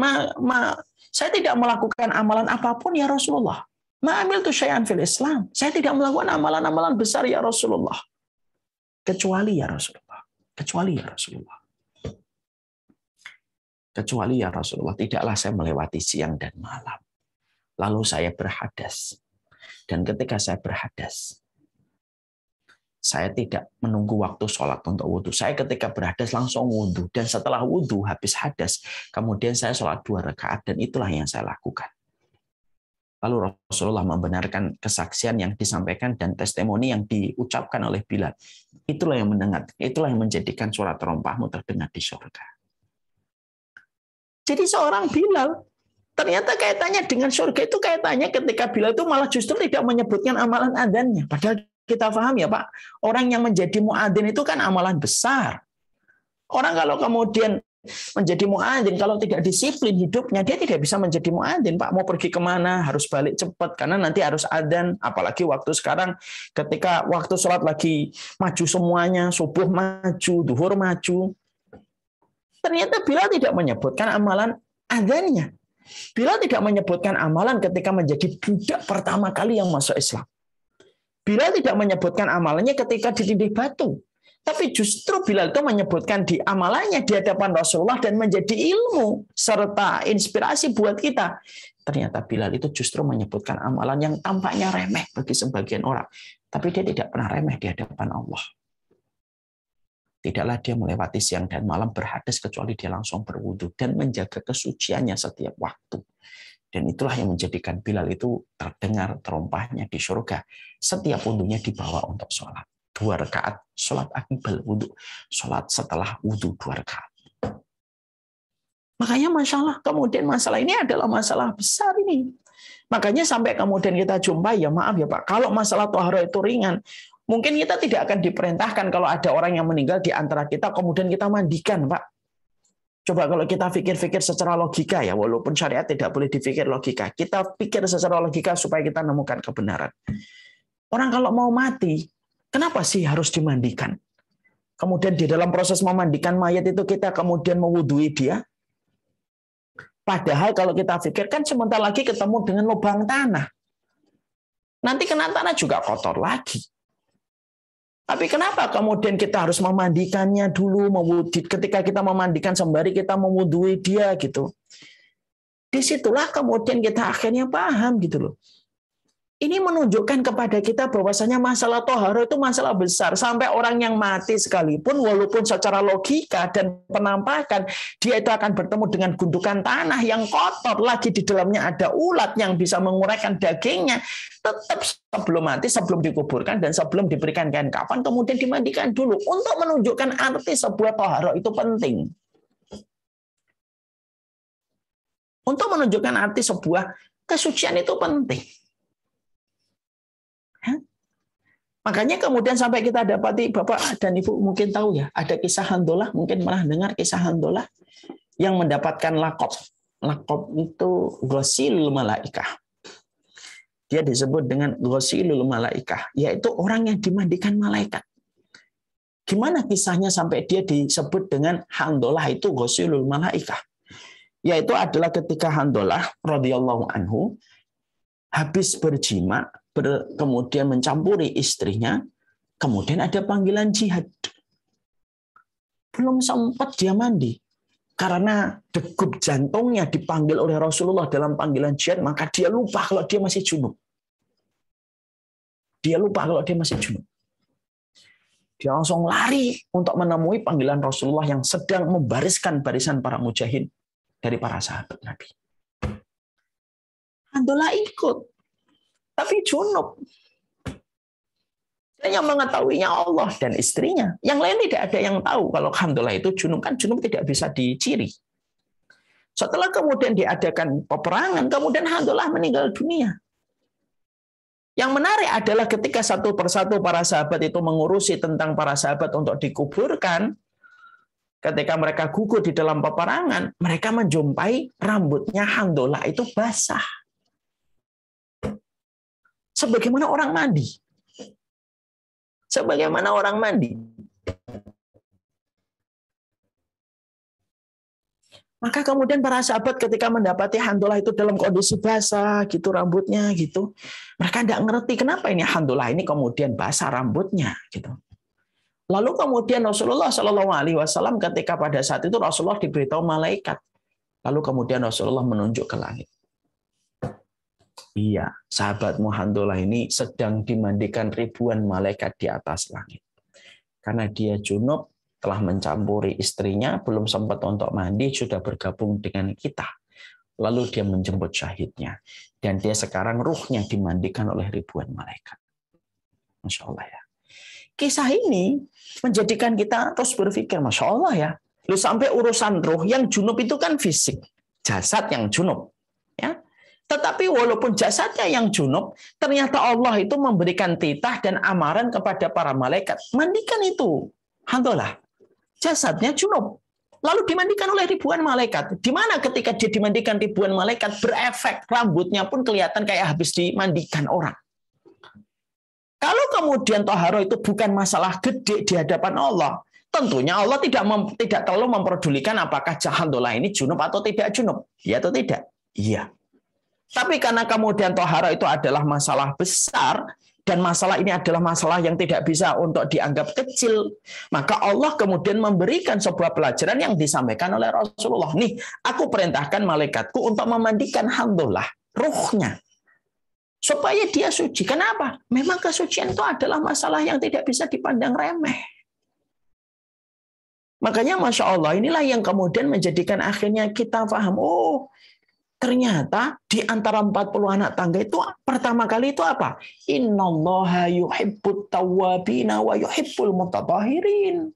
saya tidak melakukan amalan apapun ya Rasulullah. Ma amiltu syai'an fil Islam. Saya tidak melakukan amalan-amalan besar ya Rasulullah. Kecuali ya Rasulullah. Kecuali ya Rasulullah. Kecuali ya Rasulullah. Tidaklah saya melewati siang dan malam. Lalu saya berhadas. Dan ketika saya berhadas, saya tidak menunggu waktu sholat untuk wudhu. Saya ketika berhadas langsung wudhu. Dan setelah wudhu, habis hadas, kemudian saya sholat 2 rakaat. Dan itulah yang saya lakukan. Lalu Rasulullah membenarkan kesaksian yang disampaikan dan testimoni yang diucapkan oleh Bilal. Itulah yang mendengar. Itulah yang menjadikan suara terompahmu terdengar di surga. Jadi seorang Bilal, ternyata kaitannya dengan surga itu kaitannya ketika Bilal itu malah justru tidak menyebutkan amalan adzannya. Padahal kita paham ya Pak, orang yang menjadi muadzin itu kan amalan besar. Orang kalau kemudian menjadi muadzin, kalau tidak disiplin hidupnya, dia tidak bisa menjadi muadzin Pak. Mau pergi kemana, harus balik cepat, karena nanti harus adzan. Apalagi waktu sekarang, ketika waktu sholat lagi maju semuanya, subuh maju, duhur maju. Ternyata Bilal tidak menyebutkan amalan adzannya. Bilal tidak menyebutkan amalan ketika menjadi budak pertama kali yang masuk Islam. Bilal tidak menyebutkan amalannya ketika ditindih batu. Tapi justru Bilal itu menyebutkan di amalannya di hadapan Rasulullah dan menjadi ilmu serta inspirasi buat kita. Ternyata Bilal itu justru menyebutkan amalan yang tampaknya remeh bagi sebagian orang. Tapi dia tidak pernah remeh di hadapan Allah. Tidaklah dia melewati siang dan malam berhadas kecuali dia langsung berwudu dan menjaga kesuciannya setiap waktu. Dan itulah yang menjadikan Bilal itu terdengar terompahnya di surga. Setiap wudunya dibawa untuk sholat. 2 rakaat, sholat akibal wudu. Sholat setelah wudu 2 rakaat. Makanya Masya Allah, kemudian masalah ini adalah masalah besar ini. Makanya sampai kemudian kita jumpai, ya maaf ya Pak, kalau masalah taharah itu ringan, mungkin kita tidak akan diperintahkan kalau ada orang yang meninggal di antara kita, kemudian kita mandikan, Pak. Coba kalau kita pikir-pikir secara logika ya, walaupun syariat tidak boleh dipikir logika, kita pikir secara logika supaya kita menemukan kebenaran. Orang kalau mau mati, kenapa sih harus dimandikan? Kemudian di dalam proses memandikan mayat itu kita kemudian mewudui dia. Padahal kalau kita pikirkan sebentar lagi ketemu dengan lubang tanah. Nanti kena tanah juga kotor lagi. Tapi kenapa kemudian kita harus memandikannya dulu, ketika kita memandikan sembari kita mewudui dia gitu. Disitulah kemudian kita akhirnya paham gitu loh. Ini menunjukkan kepada kita bahwasanya masalah toharo itu masalah besar. Sampai orang yang mati sekalipun, walaupun secara logika dan penampakan, dia itu akan bertemu dengan gundukan tanah yang kotor. Lagi di dalamnya ada ulat yang bisa menguraikan dagingnya. Tetap sebelum mati, sebelum dikuburkan, dan sebelum diberikan kain kafan, kemudian dimandikan dulu. Untuk menunjukkan arti sebuah toharo itu penting. Untuk menunjukkan arti sebuah kesucian itu penting. Makanya kemudian sampai kita dapati, Bapak dan Ibu mungkin tahu ya, ada kisah Handolah, mungkin pernah dengar kisah Handolah yang mendapatkan lakob. Lakob itu Ghosilul Malaikah. Dia disebut dengan Ghosilul Malaikah, yaitu orang yang dimandikan malaikat. Gimana kisahnya sampai dia disebut dengan Handolah itu Ghosilul Malaikah? Yaitu adalah ketika Handolah radhiyallahu anhu habis berjima, kemudian mencampuri istrinya, kemudian ada panggilan jihad. Belum sempat dia mandi. Karena degup jantungnya dipanggil oleh Rasulullah dalam panggilan jihad, maka dia lupa kalau dia masih junub. Dia lupa kalau dia masih junub. Dia langsung lari untuk menemui panggilan Rasulullah yang sedang membariskan barisan para mujahid dari para sahabat Nabi. Handolah ikut. Tapi junub. Dan yang mengetahuinya Allah dan istrinya. Yang lain tidak ada yang tahu kalau Handolah itu junub. Kan junub tidak bisa diciri. Setelah kemudian diadakan peperangan, kemudian Handolah meninggal dunia. Yang menarik adalah ketika satu persatu para sahabat itu mengurusi tentang para sahabat untuk dikuburkan, ketika mereka gugur di dalam peperangan, mereka menjumpai rambutnya Handolah itu basah. Sebagaimana orang mandi. Sebagaimana orang mandi. Maka kemudian para sahabat ketika mendapati Handolah itu dalam kondisi basah, gitu rambutnya, gitu. Mereka tidak ngerti kenapa ini Handolah ini kemudian basah rambutnya, gitu. Lalu kemudian Rasulullah SAW ketika pada saat itu Rasulullah diberitahu malaikat. Lalu kemudian Rasulullah menunjuk ke langit. Iya, sahabatmu Handolah ini sedang dimandikan ribuan malaikat di atas langit. Karena dia junub, telah mencampuri istrinya, belum sempat untuk mandi, sudah bergabung dengan kita. Lalu dia menjemput syahidnya. Dan dia sekarang ruhnya dimandikan oleh ribuan malaikat. Masya Allah ya. Kisah ini menjadikan kita terus berpikir, Masya Allah ya. Lalu sampai urusan ruh, yang junub itu kan fisik. Jasad yang junub. Ya. Tetapi walaupun jasadnya yang junub, ternyata Allah itu memberikan titah dan amaran kepada para malaikat. Mandikan itu. Handolah. Jasadnya junub. Lalu dimandikan oleh ribuan malaikat. Di mana ketika dia dimandikan ribuan malaikat, berefek. Rambutnya pun kelihatan kayak habis dimandikan orang. Kalau kemudian toharo itu bukan masalah gede di hadapan Allah, tentunya Allah tidak terlalu memperdulikan apakah Handolah ini junub atau tidak junub. Iya atau tidak? Iya. Tapi karena kemudian tohara itu adalah masalah besar, dan masalah ini adalah masalah yang tidak bisa untuk dianggap kecil, maka Allah kemudian memberikan sebuah pelajaran yang disampaikan oleh Rasulullah. Nih, aku perintahkan malaikatku untuk memandikan Handolah, ruhnya, supaya dia suci. Kenapa? Memang kesucian itu adalah masalah yang tidak bisa dipandang remeh. Makanya Masya Allah, inilah yang kemudian menjadikan akhirnya kita paham, oh, ternyata di antara 40 anak tangga itu pertama kali itu apa? Innallaha yuhibbut tawwabina wa yuhibbul mutatahhirin.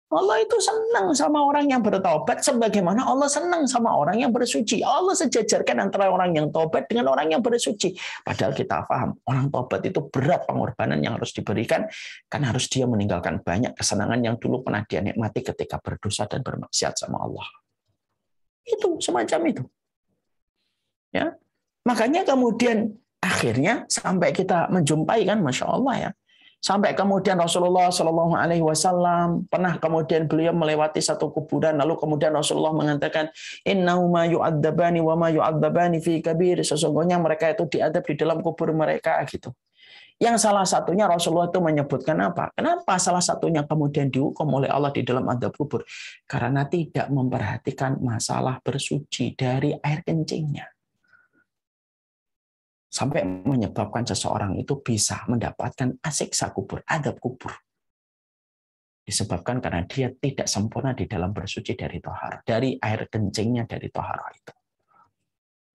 Allah itu senang sama orang yang bertobat sebagaimana Allah senang sama orang yang bersuci. Allah sejajarkan antara orang yang tobat dengan orang yang bersuci. Padahal kita paham, orang tobat itu berat pengorbanan yang harus diberikan karena harus dia meninggalkan banyak kesenangan yang dulu pernah dia nikmati ketika berdosa dan bermaksiat sama Allah. Itu semacam itu. Ya, makanya kemudian akhirnya sampai kita menjumpai kan, Masya Allah ya, sampai kemudian Rasulullah SAW pernah kemudian beliau melewati satu kuburan, lalu kemudian Rasulullah mengatakan, innahu ma yu'adzabani wa ma yu'adzabani fi kabir, sesungguhnya mereka itu diadab di dalam kubur mereka gitu. Yang salah satunya Rasulullah itu menyebutkan apa? Kenapa salah satunya kemudian dihukum oleh Allah di dalam azab kubur? Karena tidak memperhatikan masalah bersuci dari air kencingnya. sampai menyebabkan seseorang itu bisa mendapatkan asiksa kubur, adab kubur. Disebabkan karena dia tidak sempurna di dalam bersuci dari tohar, dari air kencingnya dari tohar itu.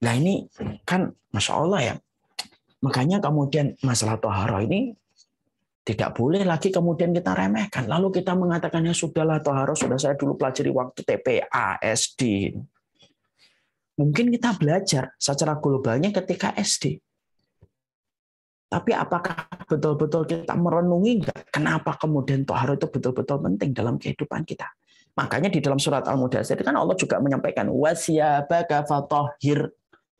Nah ini kan Masya Allah ya. Makanya kemudian masalah tohar ini tidak boleh lagi kemudian kita remehkan. Lalu kita mengatakannya sudahlah tohar, sudah saya dulu pelajari waktu TPA, SD. Mungkin kita belajar secara globalnya ketika SD. Tapi apakah betul-betul kita merenungi enggak? Kenapa kemudian tohar itu betul-betul penting dalam kehidupan kita? Makanya di dalam surat Al-Mudaththir kan Allah juga menyampaikan wasiyabaka fatahhir.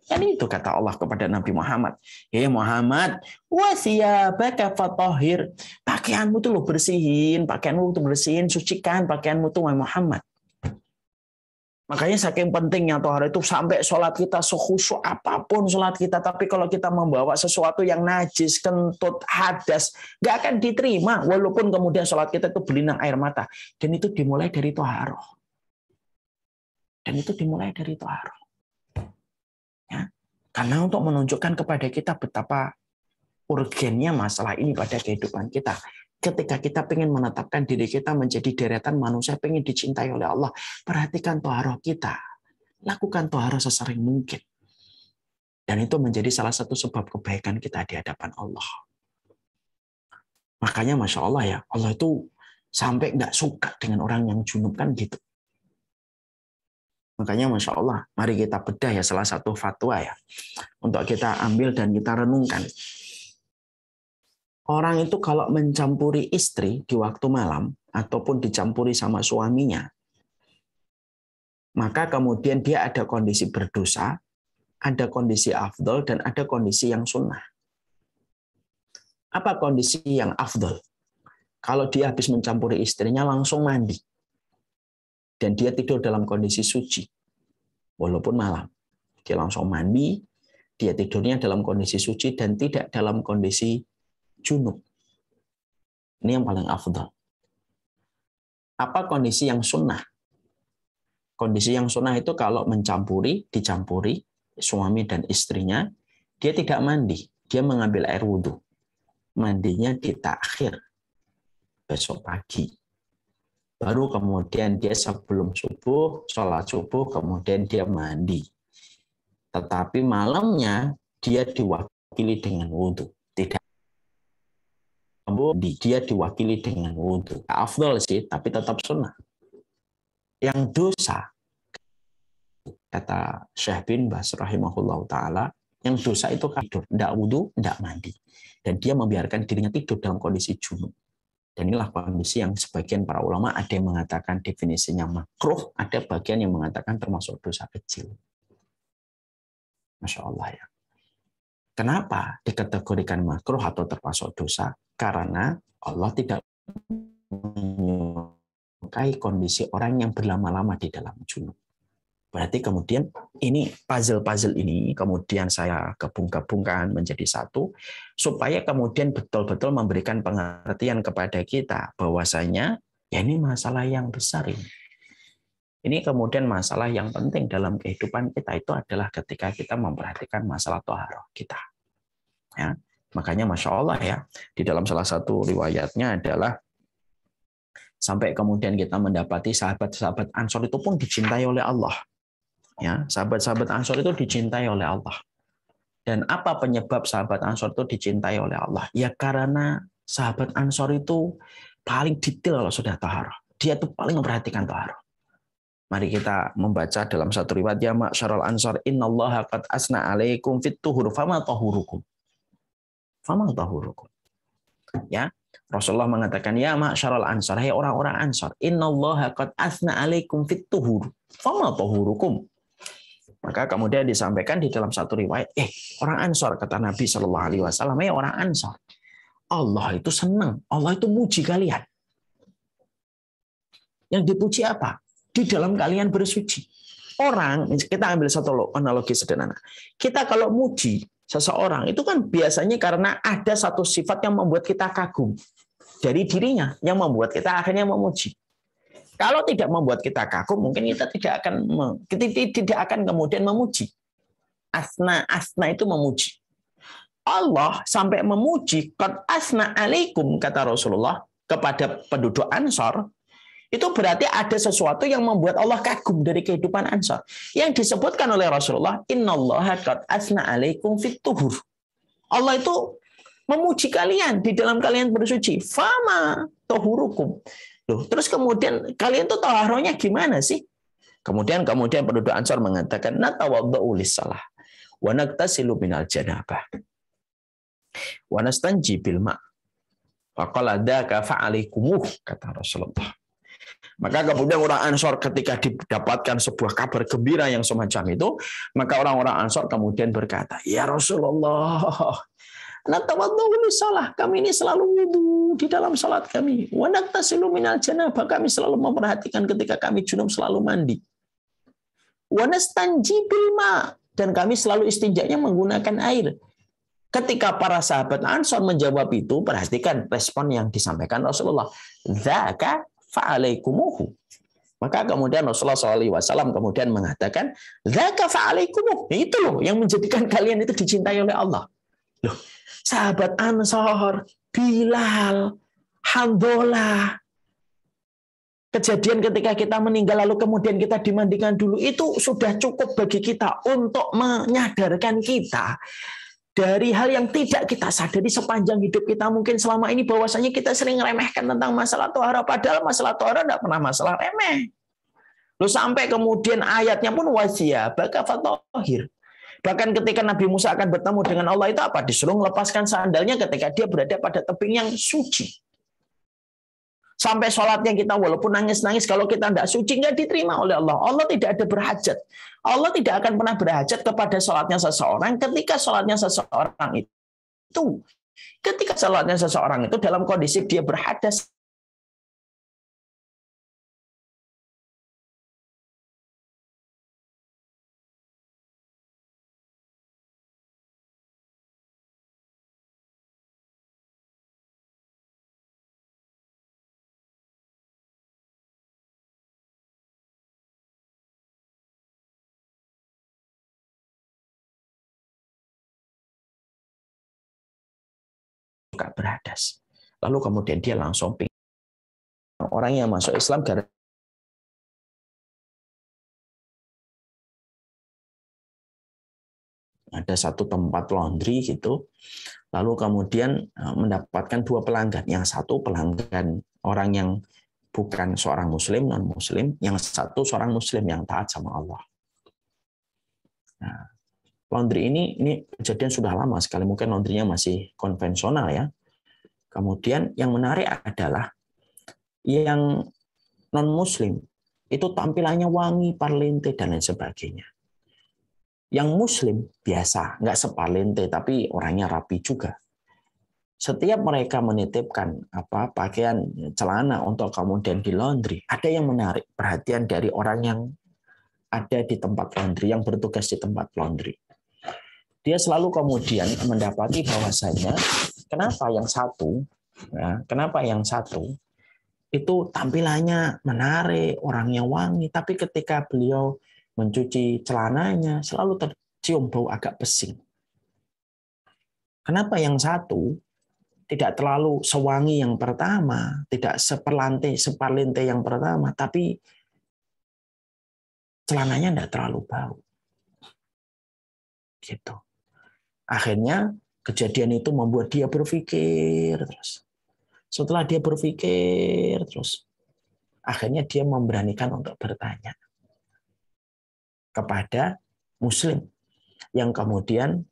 Kan itu kata Allah kepada Nabi Muhammad. Ya Muhammad, wasiyabaka fatahhir. Pakaianmu tuh lo bersihin, pakaianmu tuh bersihin, sucikan pakaianmu tuh Muhammad. Makanya saking pentingnya tohar itu sampai sholat kita sekhusyuk apapun sholat kita. Tapi kalau kita membawa sesuatu yang najis, kentut, hadas, nggak akan diterima. Walaupun kemudian sholat kita itu berlinang air mata. Dan itu dimulai dari tohar. Ya. Karena untuk menunjukkan kepada kita betapa urgennya masalah ini pada kehidupan kita. Ketika kita ingin menetapkan diri kita menjadi deretan manusia ingin dicintai oleh Allah, perhatikan toharoh kita. Lakukan toharoh sesering mungkin. Dan itu menjadi salah satu sebab kebaikan kita di hadapan Allah. Makanya Masya Allah ya, Allah itu sampai nggak suka dengan orang yang junub kan gitu. Makanya Masya Allah, mari kita bedah ya salah satu fatwa ya. Untuk kita ambil dan kita renungkan. Orang itu kalau mencampuri istri di waktu malam ataupun dicampuri sama suaminya, maka kemudian dia ada kondisi berdosa, ada kondisi afdol, dan ada kondisi yang sunnah. Apa kondisi yang afdol? Kalau dia habis mencampuri istrinya langsung mandi. Dan dia tidur dalam kondisi suci. Walaupun malam. Dia langsung mandi, dia tidurnya dalam kondisi suci dan tidak dalam kondisi junub. Ini yang paling afdal. Apa kondisi yang sunnah? Kondisi yang sunnah itu kalau dicampuri suami dan istrinya, dia tidak mandi, dia mengambil air wudhu. Mandinya di takhir besok pagi. Baru kemudian dia sebelum subuh, sholat subuh, kemudian dia mandi. Tetapi malamnya dia diwakili dengan wudhu. Dia diwakili dengan wudhu. Afdal sih, tapi tetap sunnah. Yang dosa, kata Syekh bin Baz rahimahullah ta'ala, yang dosa itu tidur, tidak wudhu, tidak mandi. Dan dia membiarkan dirinya tidur dalam kondisi junub. Dan inilah kondisi yang sebagian para ulama ada yang mengatakan definisinya makruh, ada bagian yang mengatakan termasuk dosa kecil. Masya Allah ya. Kenapa dikategorikan makruh atau termasuk dosa? Karena Allah tidak menyukai kondisi orang yang berlama-lama di dalam junub. Berarti kemudian ini puzzle-puzzle ini kemudian saya gabung-gabungkan menjadi satu supaya kemudian betul-betul memberikan pengertian kepada kita bahwasanya ya ini masalah yang besar ini. Ini kemudian masalah yang penting dalam kehidupan kita itu adalah ketika kita memperhatikan masalah toharoh kita. Ya, makanya Masya Allah ya, di dalam salah satu riwayatnya adalah sampai kemudian kita mendapati sahabat-sahabat Ansor itu pun dicintai oleh Allah. Ya, sahabat-sahabat Ansor itu dicintai oleh Allah. Dan apa penyebab sahabat Ansor itu dicintai oleh Allah? Ya karena sahabat Ansor itu paling detail kalau sudah taharah. Dia tuh paling memperhatikan taharah. Mari kita membaca dalam satu riwayat, ya ma'syarul ansar innallaha qad asna alaikum fit tuhur fama tahurukum. Fama tahurukum. Ya, Rasulullah mengatakan, ya ma'syarul ansar, hai orang-orang Ansar, innallaha qad asna alaikum fit tuhur fama tahurukum. Maka kemudian disampaikan di dalam satu riwayat, orang Ansar, kata Nabi SAW, orang Ansar, Allah itu senang, Allah itu muji kalian. Yang dipuji apa? Di dalam kalian bersuci. Orang, kita ambil satu analogi sederhana. Kita kalau muji seseorang, itu kan biasanya karena ada satu sifat yang membuat kita kagum dari dirinya, yang membuat kita akhirnya memuji. Kalau tidak membuat kita kagum, mungkin kita tidak akan kemudian memuji. Asna itu memuji. Allah sampai memuji qad asna alaikum, kata Rasulullah kepada penduduk Ansor, itu berarti ada sesuatu yang membuat Allah kagum dari kehidupan Ansor. Yang disebutkan oleh Rasulullah, innallaha qad asna alaikum fit tuhur. Allah itu memuji kalian di dalam kalian bersuci. Fama tohurukum. Loh, terus kemudian kalian tuh taharohnya gimana sih? Kemudian penduduk Ansor mengatakan, natawaddau lis-shalah wa naktasilu minal janabah wa nastanji bil ma'. Faqala dzaka fa'alaikumuh, kata Rasulullah. Maka kemudian orang Ansor ketika didapatkan sebuah kabar gembira yang semacam itu, maka orang-orang Ansor kemudian berkata, ya Rasulullah, salah, kami ini selalu wudu di dalam salat kami. Wa naktasilu minal janabah, kami selalu memperhatikan ketika kami junub selalu mandi. Wa nastanji bil ma', dan kami selalu istinjanya menggunakan air. Ketika para sahabat Ansor menjawab itu, perhatikan respon yang disampaikan Rasulullah. Dzaka fa'alaikumuhu. Maka kemudian Rasulullah SAW kemudian mengatakan, dzaka fa'alaikumuhu. Itu loh yang menjadikan kalian itu dicintai oleh Allah. Loh, sahabat Ansor, Bilal, Handolah, kejadian ketika kita meninggal lalu kemudian kita dimandikan dulu, itu sudah cukup bagi kita untuk menyadarkan kita dari hal yang tidak kita sadari sepanjang hidup kita mungkin selama ini, bahwasanya kita sering remehkan tentang masalah tohara, padahal masalah tohara tidak pernah masalah remeh. Lalu sampai kemudian ayatnya pun wasiyabaka fatahhir. Bahkan ketika Nabi Musa akan bertemu dengan Allah itu apa? Disuruh melepaskan sandalnya ketika dia berada pada tebing yang suci. Sampai sholatnya kita walaupun nangis-nangis, kalau kita tidak suci nggak diterima oleh Allah. Allah tidak ada berhajat. Allah tidak akan pernah berhajat kepada sholatnya seseorang ketika sholatnya seseorang itu dalam kondisi dia berhadas. Berhadas. Lalu kemudian dia langsung orang yang masuk Islam gara ada satu tempat laundry gitu, lalu kemudian mendapatkan dua pelanggan. Yang satu pelanggan orang yang bukan seorang muslim, non muslim, yang satu seorang muslim yang taat sama Allah. Nah, laundry ini kejadian sudah lama sekali, mungkin laundrynya masih konvensional ya. Kemudian yang menarik adalah yang non-muslim itu tampilannya wangi, parlente, dan lain sebagainya. Yang muslim biasa, nggak separlente, tapi orangnya rapi juga. Setiap mereka menitipkan pakaian celana untuk kemudian di laundry, ada yang menarik perhatian dari orang yang ada di tempat laundry, yang bertugas di tempat laundry. Dia selalu kemudian mendapati bahwasanya kenapa yang satu itu tampilannya menarik, orangnya wangi, tapi ketika beliau mencuci celananya selalu tercium bau agak pesing. Kenapa yang satu tidak terlalu sewangi yang pertama, tidak separlente yang pertama, tapi celananya tidak terlalu bau. Gitu. Akhirnya kejadian itu membuat dia berpikir terus. Setelah dia berpikir terus, akhirnya dia memberanikan untuk bertanya kepada muslim yang kemudian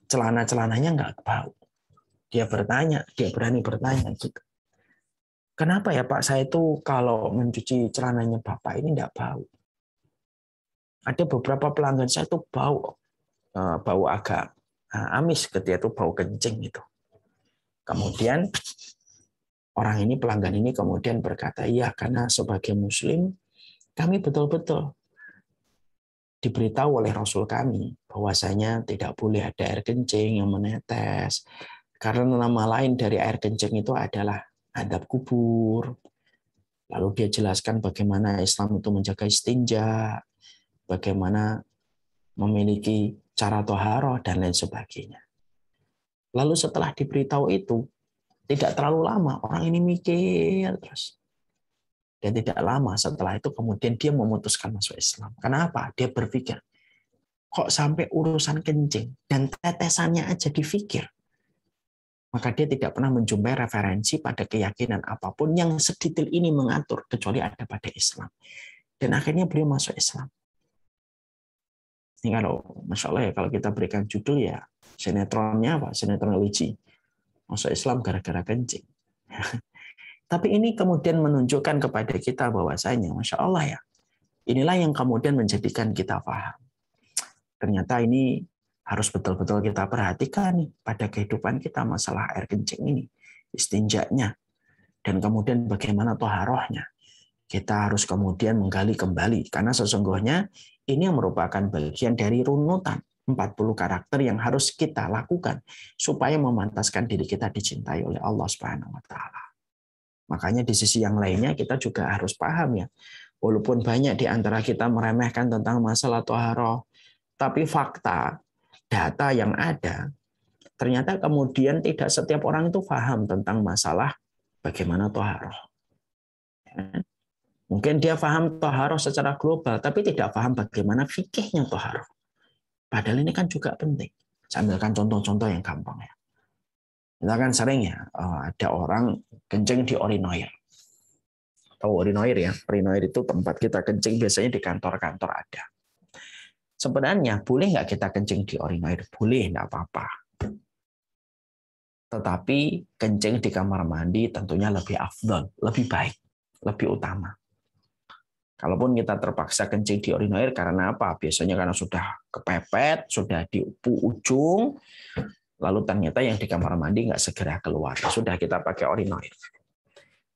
celana-celananya nggak bau. Dia berani bertanya gitu. Kenapa ya Pak, saya itu kalau mencuci celananya Bapak ini nggak bau. Ada beberapa pelanggan saya itu bau agak amis, ketika itu bau kencing gitu. Kemudian pelanggan ini kemudian berkata, iya, karena sebagai muslim kami betul-betul diberitahu oleh Rasul kami bahwasanya tidak boleh ada air kencing yang menetes, karena nama lain dari air kencing itu adalah adab kubur. Lalu dia jelaskan bagaimana Islam itu menjaga istinja, bagaimana memiliki cara toharoh dan lain sebagainya. Lalu setelah diberitahu itu, tidak terlalu lama, orang ini mikir terus. Dan tidak lama setelah itu kemudian dia memutuskan masuk Islam. Kenapa? Dia berpikir, kok sampai urusan kencing dan tetesannya aja difikir. Maka dia tidak pernah menjumpai referensi pada keyakinan apapun yang sedetail ini mengatur, kecuali ada pada Islam. Dan akhirnya beliau masuk Islam. Ini kalau, Masya Allah ya, kalau kita berikan judul ya, sinetronnya apa? Sinetron religi. Masuk Islam gara-gara kencing. Tapi ini kemudian menunjukkan kepada kita bahwasanya, Masya Allah ya, inilah yang kemudian menjadikan kita paham. Ternyata ini harus betul-betul kita perhatikan nih pada kehidupan kita masalah air kencing ini, istinjaknya, dan kemudian bagaimana toharohnya. Kita harus kemudian menggali kembali, karena sesungguhnya ini merupakan bagian dari runutan 40 karakter yang harus kita lakukan supaya memantaskan diri kita dicintai oleh Allah Subhanahu wa taala. Makanya di sisi yang lainnya kita juga harus paham ya. Walaupun banyak di antara kita meremehkan tentang masalah toharoh, tapi fakta, data yang ada, ternyata kemudian tidak setiap orang itu paham tentang masalah bagaimana toharoh. Mungkin dia paham toharoh secara global, tapi tidak paham bagaimana fikihnya toharoh. Padahal ini kan juga penting. Saya ambilkan contoh-contoh yang gampang ya. Kita kan sering ya, ada orang kencing di urinoir. Tahu urinoir ya? Urinoir itu tempat kita kencing biasanya di kantor-kantor ada. Sebenarnya boleh nggak kita kencing di urinoir? Boleh, nggak apa-apa. Tetapi kencing di kamar mandi tentunya lebih afdal, lebih baik, lebih utama. Kalaupun kita terpaksa kencing di urinoir karena apa? Biasanya karena sudah kepepet, sudah di ujung, lalu ternyata yang di kamar mandi nggak segera keluar. Sudah kita pakai urinoir.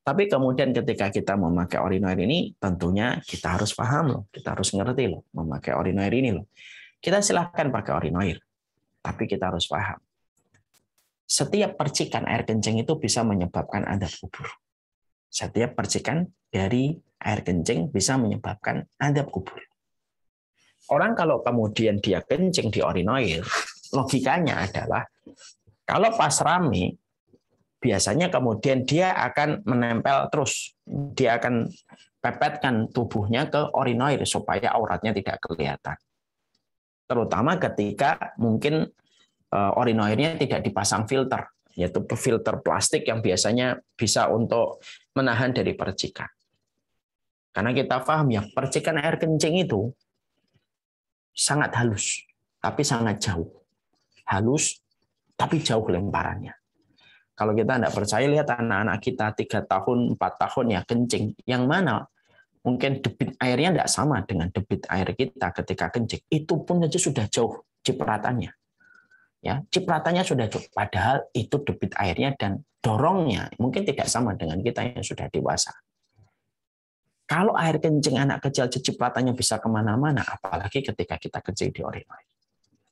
Tapi kemudian ketika kita memakai urinoir ini, tentunya kita harus paham loh, kita harus ngerti loh, memakai urinoir ini loh. Kita silahkan pakai urinoir, tapi kita harus paham. Setiap percikan air kencing itu bisa menyebabkan azab kubur. Setiap percikan dari air kencing bisa menyebabkan azab kubur. Orang kalau kemudian dia kencing di urinoir, logikanya adalah kalau pas rame, biasanya kemudian dia akan menempel terus. Dia akan pepetkan tubuhnya ke urinoir supaya auratnya tidak kelihatan. Terutama ketika mungkin urinoirnya tidak dipasang filter, yaitu filter plastik yang biasanya bisa untuk menahan dari percikan. Karena kita paham ya, percikan air kencing itu sangat halus, tapi sangat jauh. Halus, tapi jauh lemparannya. Kalau kita tidak percaya, lihat anak-anak kita 3 tahun, 4 tahun ya kencing. Yang mana mungkin debit airnya tidak sama dengan debit air kita ketika kencing. Itu pun saja sudah jauh cipratannya. Ya, cipratannya sudah jauh. Padahal itu debit airnya dan dorongnya mungkin tidak sama dengan kita yang sudah dewasa. Kalau air kencing anak kecil cipratannya bisa kemana-mana, apalagi ketika kita kencing di urinoir.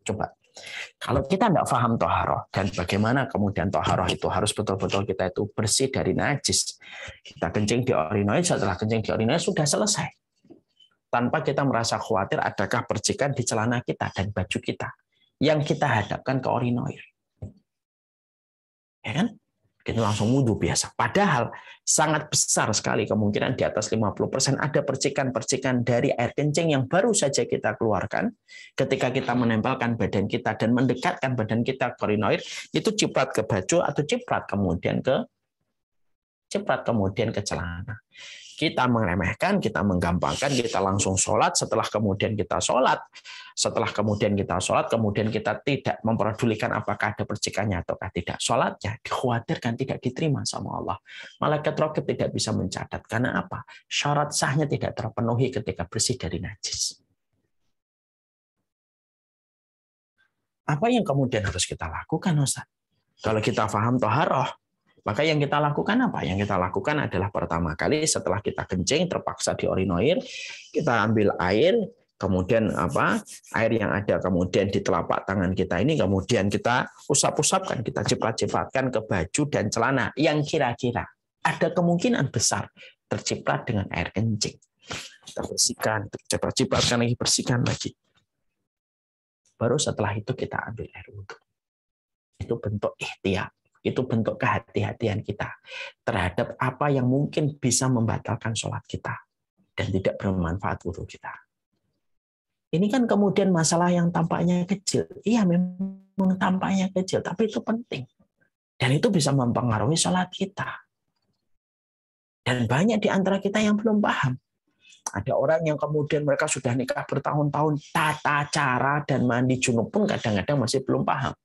Coba, kalau kita tidak paham toharoh dan bagaimana kemudian toharoh itu harus betul-betul kita itu bersih dari najis. Kita kencing di urinoir, setelah kencing di urinoir sudah selesai. Tanpa kita merasa khawatir adakah percikan di celana kita dan baju kita yang kita hadapkan ke urinoir. Ya kan? Kita langsung wudhu biasa. Padahal sangat besar sekali kemungkinan di atas 50% ada percikan-percikan dari air kencing yang baru saja kita keluarkan ketika kita menempelkan badan kita dan mendekatkan badan kita ke urinoir, itu ciprat ke baju atau ciprat kemudian ke celana. Kita meremehkan, kita menggampangkan, kita langsung sholat, setelah kemudian kita sholat, kemudian kita tidak memperdulikan apakah ada percikannya ataukah tidak. Sholatnya dikhawatirkan tidak diterima sama Allah. Malaikat raqib tidak bisa mencatat. Karena apa? Syarat sahnya tidak terpenuhi ketika bersih dari najis. Apa yang kemudian harus kita lakukan, Ustaz? Kalau kita paham toharoh, maka yang kita lakukan apa? Yang kita lakukan adalah pertama kali setelah kita kencing terpaksa di urinoir, kita ambil air, kemudian air yang ada kemudian di telapak tangan kita ini kemudian kita usap-usapkan, kita ciprat-cipratkan ke baju dan celana yang kira-kira ada kemungkinan besar terciprat dengan air kencing. Kita bersihkan, ciprat-cipratkan lagi, bersihkan lagi. Baru setelah itu kita ambil air wudhu. Itu bentuk ihtiyat, itu bentuk kehati-hatian kita terhadap apa yang mungkin bisa membatalkan sholat kita dan tidak bermanfaat wudhu kita. Ini kan kemudian masalah yang tampaknya kecil. Iya, memang tampaknya kecil, tapi itu penting. Dan itu bisa mempengaruhi sholat kita. Dan banyak di antara kita yang belum paham. Ada orang yang kemudian mereka sudah nikah bertahun-tahun, tata cara dan mandi junub pun kadang-kadang masih belum paham.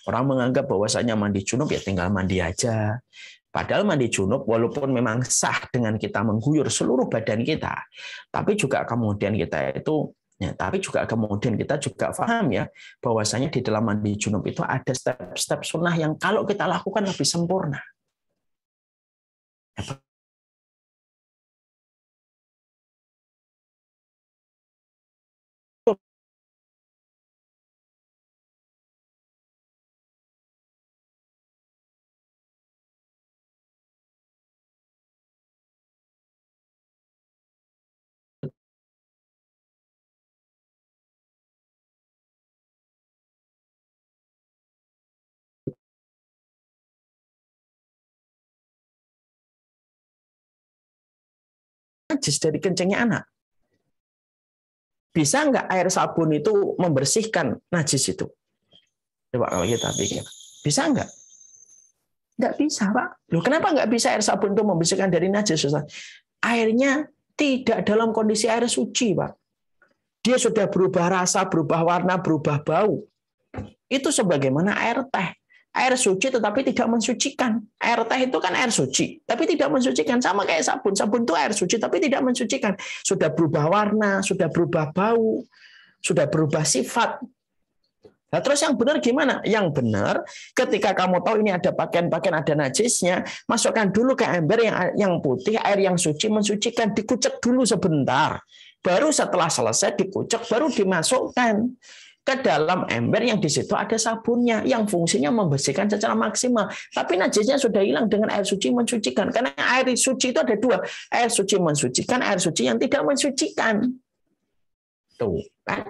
Orang menganggap bahwasanya mandi junub ya tinggal mandi aja. Padahal mandi junub walaupun memang sah dengan kita mengguyur seluruh badan kita, tapi juga kemudian kita itu tapi juga kemudian kita juga paham ya bahwasanya di dalam mandi junub itu ada step-step sunnah yang kalau kita lakukan lebih sempurna. Najis dari kencingnya anak. Bisa nggak air sabun itu membersihkan najis itu? Coba kalau kita pikir. Bisa nggak? Nggak bisa, Pak. Loh, kenapa nggak bisa air sabun itu membersihkan dari najis, Ustaz? Airnya tidak dalam kondisi air suci, Pak. Dia sudah berubah rasa, berubah warna, berubah bau. Itu sebagaimana air teh. Air suci tetapi tidak mensucikan. Air teh itu kan air suci, tapi tidak mensucikan. Sama kayak sabun. Sabun itu air suci, tapi tidak mensucikan. Sudah berubah warna, sudah berubah bau, sudah berubah sifat. Nah, terus yang benar gimana? Yang benar, ketika kamu tahu ini ada pakaian-pakaian, ada najisnya, masukkan dulu ke ember yang putih, air yang suci, mensucikan, dikucek dulu sebentar. Baru setelah selesai dikucek, baru dimasukkan ke dalam ember yang di situ ada sabunnya yang fungsinya membersihkan secara maksimal. Tapi najisnya sudah hilang dengan air suci mensucikan. Karena air suci itu ada dua. Air suci mensucikan, air suci yang tidak mensucikan. Tuh, kan?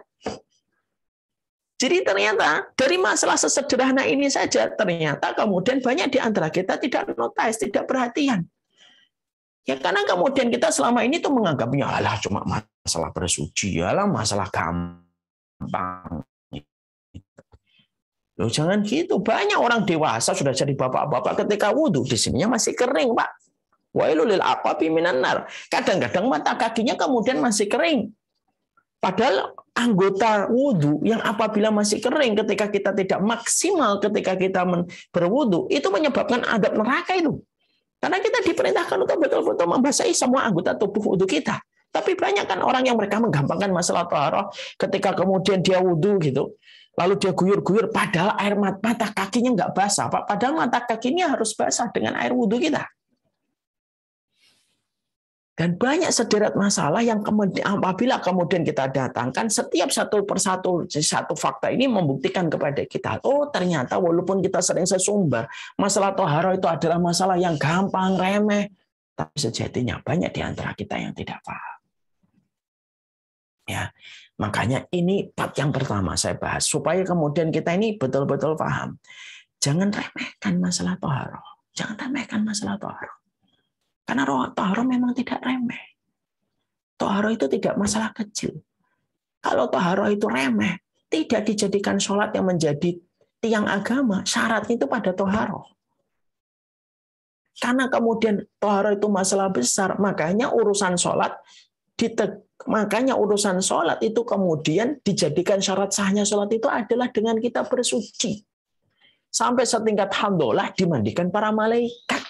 Jadi ternyata dari masalah sesederhana ini saja, ternyata kemudian banyak di antara kita tidak notice, tidak perhatian. Ya karena kemudian kita selama ini tuh menganggapnya, alah cuma masalah bersuci, alah masalah gampang. Loh, jangan gitu. Banyak orang dewasa sudah jadi bapak-bapak ketika wudhu di sininya masih kering, Pak. Wailul lil aqabi minan nar. Kadang-kadang mata kakinya kemudian masih kering. Padahal anggota wudhu yang apabila masih kering ketika kita tidak maksimal ketika kita berwudhu itu menyebabkan adab neraka itu. Karena kita diperintahkan untuk betul-betul membasahi semua anggota tubuh wudhu kita. Tapi banyak kan orang yang mereka menggampangkan masalah taharah ketika kemudian dia wudhu gitu. Lalu dia guyur-guyur, padahal air mata kakinya nggak basah. Padahal mata kakinya harus basah dengan air wudhu kita. Dan banyak sederet masalah yang kemudian apabila kemudian kita datangkan, setiap satu persatu satu fakta ini membuktikan kepada kita, oh ternyata walaupun kita sering sesumbar, masalah toharo itu adalah masalah yang gampang, remeh, tapi sejatinya banyak di antara kita yang tidak paham. Ya, makanya ini bab yang pertama saya bahas supaya kemudian kita ini betul-betul paham. Jangan remehkan masalah toharo, jangan remehkan masalah toharo. Karena toharo memang tidak remeh. Toharo itu tidak masalah kecil. Kalau toharo itu remeh, tidak dijadikan sholat yang menjadi tiang agama, syaratnya itu pada toharo. Karena kemudian toharo itu masalah besar, makanya urusan sholat itu kemudian dijadikan syarat sahnya sholat itu adalah dengan kita bersuci. Sampai setingkat hamdalah dimandikan para malaikat.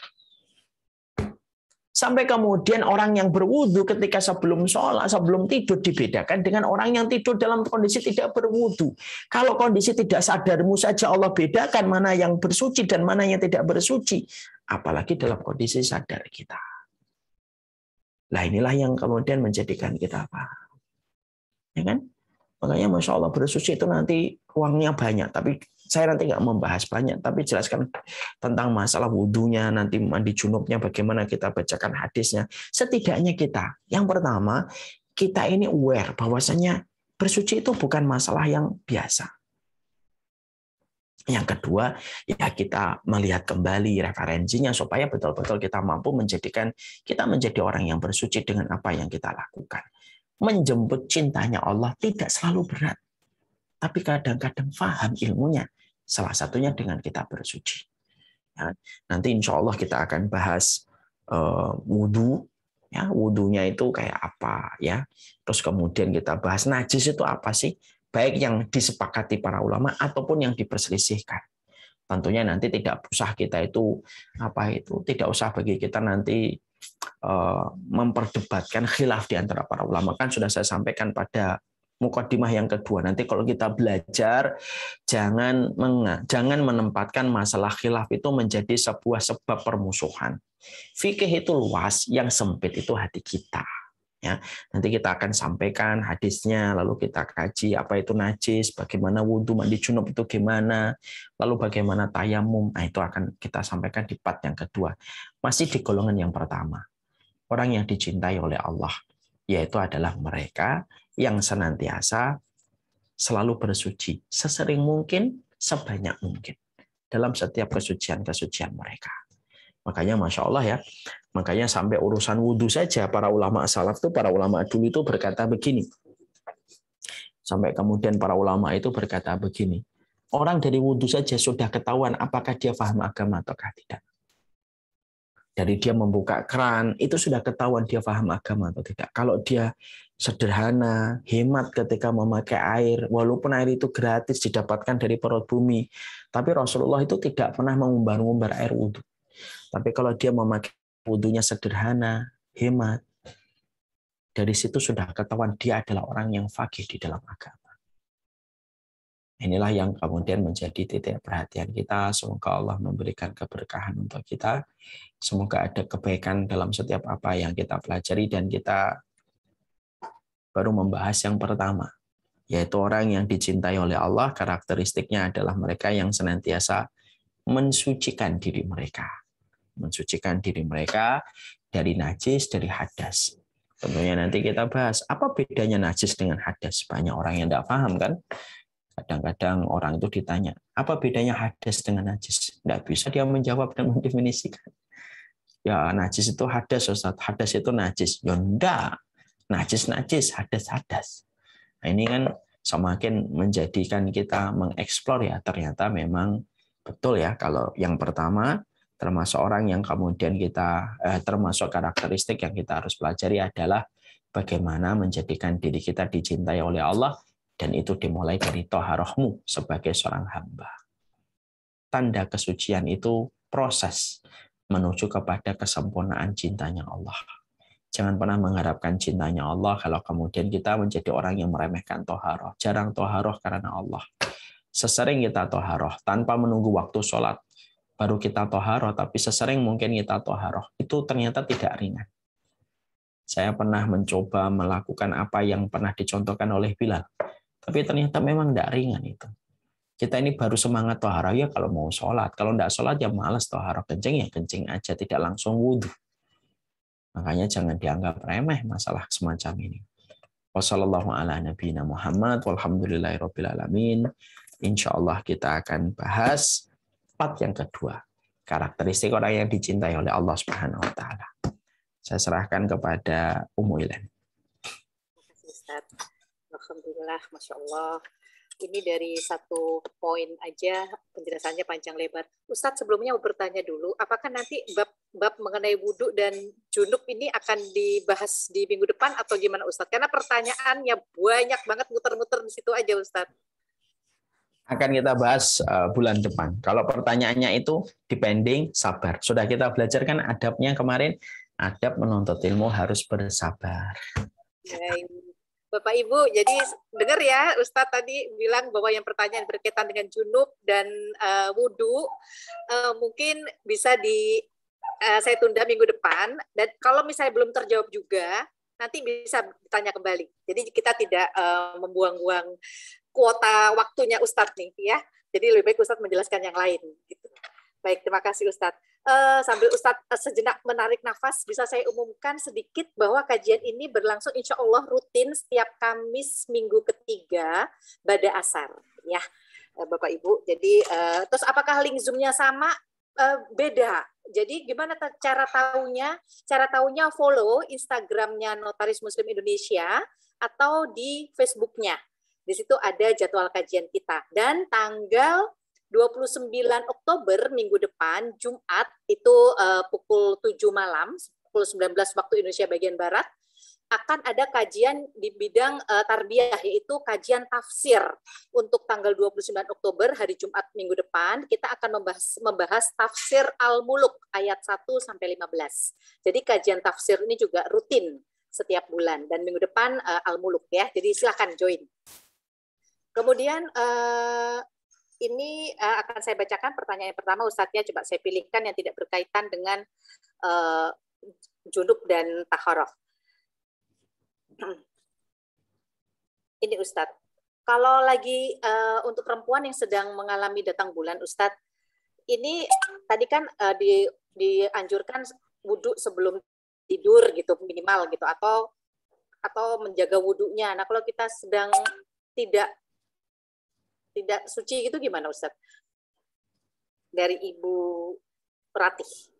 Sampai kemudian orang yang berwudu ketika sebelum sholat, sebelum tidur dibedakan dengan orang yang tidur dalam kondisi tidak berwudu. Kalau kondisi tidak sadarmu saja Allah bedakan mana yang bersuci dan mana yang tidak bersuci. Apalagi dalam kondisi sadar kita. Nah inilah yang kemudian menjadikan kita paham. Ya kan? Makanya Masya Allah bersuci itu nanti uangnya banyak. Tapi saya nanti nggak membahas banyak, tapi jelaskan tentang masalah wudhunya, nanti mandi junubnya, bagaimana kita bacakan hadisnya. Setidaknya kita, yang pertama, kita ini aware bahwasanya bersuci itu bukan masalah yang biasa. Yang kedua, ya kita melihat kembali referensinya supaya betul-betul kita mampu menjadikan kita menjadi orang yang bersuci dengan apa yang kita lakukan. Menjemput cintanya Allah tidak selalu berat, tapi kadang-kadang paham ilmunya. Salah satunya dengan kita bersuci. Ya, nanti insya Allah kita akan bahas wudhu. Ya, wudhunya itu kayak apa ya? Terus kemudian kita bahas najis itu apa sih? Baik yang disepakati para ulama ataupun yang diperselisihkan. Tentunya nanti tidak usah kita itu tidak usah bagi kita nanti memperdebatkan khilaf di antara para ulama, kan sudah saya sampaikan pada mukadimah yang kedua. Nanti kalau kita belajar jangan menempatkan masalah khilaf itu menjadi sebuah sebab permusuhan. Fikih itu luas, yang sempit itu hati kita. Ya, nanti kita akan sampaikan hadisnya, lalu kita kaji apa itu najis, bagaimana wudhu, mandi junub itu gimana, lalu bagaimana tayamum. Nah, itu akan kita sampaikan di part yang kedua. Masih di golongan yang pertama, orang yang dicintai oleh Allah, yaitu adalah mereka yang senantiasa selalu bersuci sesering mungkin, sebanyak mungkin dalam setiap kesucian-kesucian mereka. Makanya Masya Allah ya, makanya sampai urusan wudhu saja para ulama salaf itu, para ulama dulu itu berkata begini. Sampai kemudian para ulama itu berkata begini, orang dari wudhu saja sudah ketahuan apakah dia paham agama ataukah tidak. Dari dia membuka keran, itu sudah ketahuan dia paham agama atau tidak. Kalau dia sederhana, hemat ketika memakai air, walaupun air itu gratis didapatkan dari perut bumi, tapi Rasulullah itu tidak pernah mengumbar-ngumbar air wudhu. Tapi kalau dia memakai wudhunya sederhana, hemat, dari situ sudah ketahuan dia adalah orang yang faqih di dalam agama. Inilah yang kemudian menjadi titik perhatian kita. Semoga Allah memberikan keberkahan untuk kita. Semoga ada kebaikan dalam setiap apa yang kita pelajari, dan kita baru membahas yang pertama, yaitu orang yang dicintai oleh Allah. Karakteristiknya adalah mereka yang senantiasa mensucikan diri mereka. Mensucikan diri mereka dari najis, dari hadas. Tentunya nanti kita bahas apa bedanya najis dengan hadas. Banyak orang yang tidak paham kan. Kadang-kadang orang itu ditanya, apa bedanya hadas dengan najis? Tidak bisa dia menjawab dan mendefinisikan. Ya najis itu hadas, Ustaz. Hadas itu najis. Ya enggak. Najis, hadas. Nah, ini kan semakin menjadikan kita mengeksplor ya. Ternyata memang betul ya, kalau yang pertama termasuk orang yang kemudian kita termasuk karakteristik yang kita harus pelajari adalah bagaimana menjadikan diri kita dicintai oleh Allah, dan itu dimulai dari toharohmu sebagai seorang hamba. Tanda kesucian itu proses menuju kepada kesempurnaan cintanya Allah. Jangan pernah mengharapkan cintanya Allah kalau kemudian kita menjadi orang yang meremehkan toharoh. Jarang toharoh karena Allah. Sesering kita toharoh tanpa menunggu waktu sholat, baru kita toharoh, tapi sesering mungkin kita toharoh, itu ternyata tidak ringan. Saya pernah mencoba melakukan apa yang pernah dicontohkan oleh Bilal, tapi ternyata memang tidak ringan itu. Kita ini baru semangat toharoh ya kalau mau sholat, kalau tidak sholat ya malas toharoh, kencing ya kencing aja, tidak langsung wudhu. Makanya jangan dianggap remeh masalah semacam ini. Wassallallahu ala nabiyina Muhammad walhamdulillahirabbil alamin. Insyaallah kita akan bahas part yang kedua, karakteristik orang yang dicintai oleh Allah Subhanahu wa taala. Saya serahkan kepada Ummu Ilen. Terima kasih Ustaz. Alhamdulillah, Masya Allah. Ini dari satu poin aja penjelasannya panjang lebar. Ustadz sebelumnya mau bertanya dulu, apakah nanti bab mengenai wudhu dan junub ini akan dibahas di minggu depan atau gimana Ustadz? Karena pertanyaannya banyak banget, muter-muter di situ aja Ustadz. Akan kita bahas bulan depan. Kalau pertanyaannya itu depending, sabar. Sudah kita belajarkan adabnya kemarin, adab menuntut ilmu harus bersabar. Baik. Bapak Ibu, jadi dengar ya Ustadz tadi bilang bahwa yang pertanyaan berkaitan dengan junub dan wudhu mungkin bisa saya tunda minggu depan, dan kalau misalnya belum terjawab juga nanti bisa ditanya kembali. Jadi kita tidak membuang-buang kuota waktunya Ustadz nih ya. Jadi lebih baik Ustadz menjelaskan yang lain gitu. Baik, terima kasih Ustadz. Sambil Ustadz sejenak menarik nafas, bisa saya umumkan sedikit bahwa kajian ini berlangsung insya Allah rutin setiap Kamis minggu ketiga pada asar. Ya, Bapak Ibu. Jadi terus apakah link Zoom-nya sama? Beda. Jadi gimana cara tahunya? Cara tahunya follow Instagram-nya Notaris Muslim Indonesia atau di Facebook-nya. Di situ ada jadwal kajian kita. Dan tanggal 29 Oktober minggu depan, Jumat, itu pukul 7 malam, pukul 19 waktu Indonesia bagian Barat, akan ada kajian di bidang tarbiyah, yaitu kajian tafsir. Untuk tanggal 29 Oktober, hari Jumat minggu depan, kita akan membahas tafsir Al-Muluk, ayat 1-15. Jadi kajian tafsir ini juga rutin setiap bulan, dan minggu depan Al-Muluk ya, jadi silahkan join. Kemudian ini akan saya bacakan pertanyaan pertama, Ustadznya coba saya pilihkan yang tidak berkaitan dengan junub dan taharah. Ini Ustadz, kalau lagi untuk perempuan yang sedang mengalami datang bulan, Ustadz, ini tadi kan dianjurkan wudhu sebelum tidur gitu minimal gitu, atau menjaga wudhunya. Nah kalau kita sedang tidak suci itu gimana Ustadz? Dari Ibu Ratih.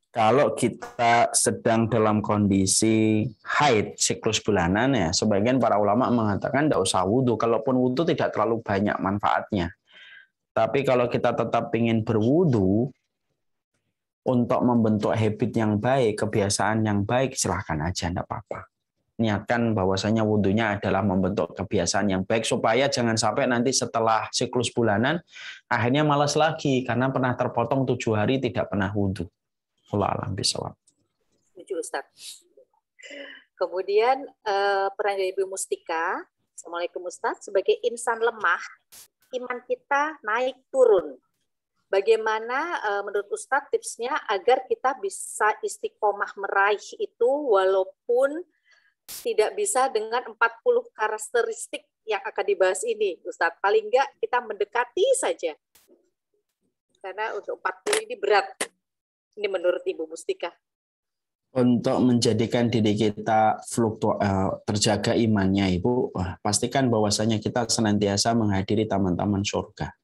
Kalau kita sedang dalam kondisi haid, siklus bulanan ya, sebagian para ulama mengatakan tidak usah wudhu. Kalaupun wudhu tidak terlalu banyak manfaatnya. Tapi kalau kita tetap ingin berwudhu untuk membentuk habit yang baik, kebiasaan yang baik, silahkan aja, tidak apa-apa. Niatkan bahwasanya wudhunya adalah membentuk kebiasaan yang baik supaya jangan sampai nanti setelah siklus bulanan akhirnya malas lagi karena pernah terpotong 7 hari tidak pernah wudhu. Allah alam bisawab. Setuju Ustaz. Kemudian peran dari Ibu Mustika. Assalamualaikum Ustaz. Sebagai insan lemah, iman kita naik turun. Bagaimana menurut Ustaz tipsnya agar kita bisa istiqomah meraih itu walaupun tidak bisa dengan 40 karakteristik yang akan dibahas ini, Ustaz. Paling enggak kita mendekati saja. Karena untuk 40 ini berat. Ini menurut Ibu Mustika. Untuk menjadikan diri kita terjaga imannya, Ibu, pastikan bahwasanya kita senantiasa menghadiri taman-taman surga.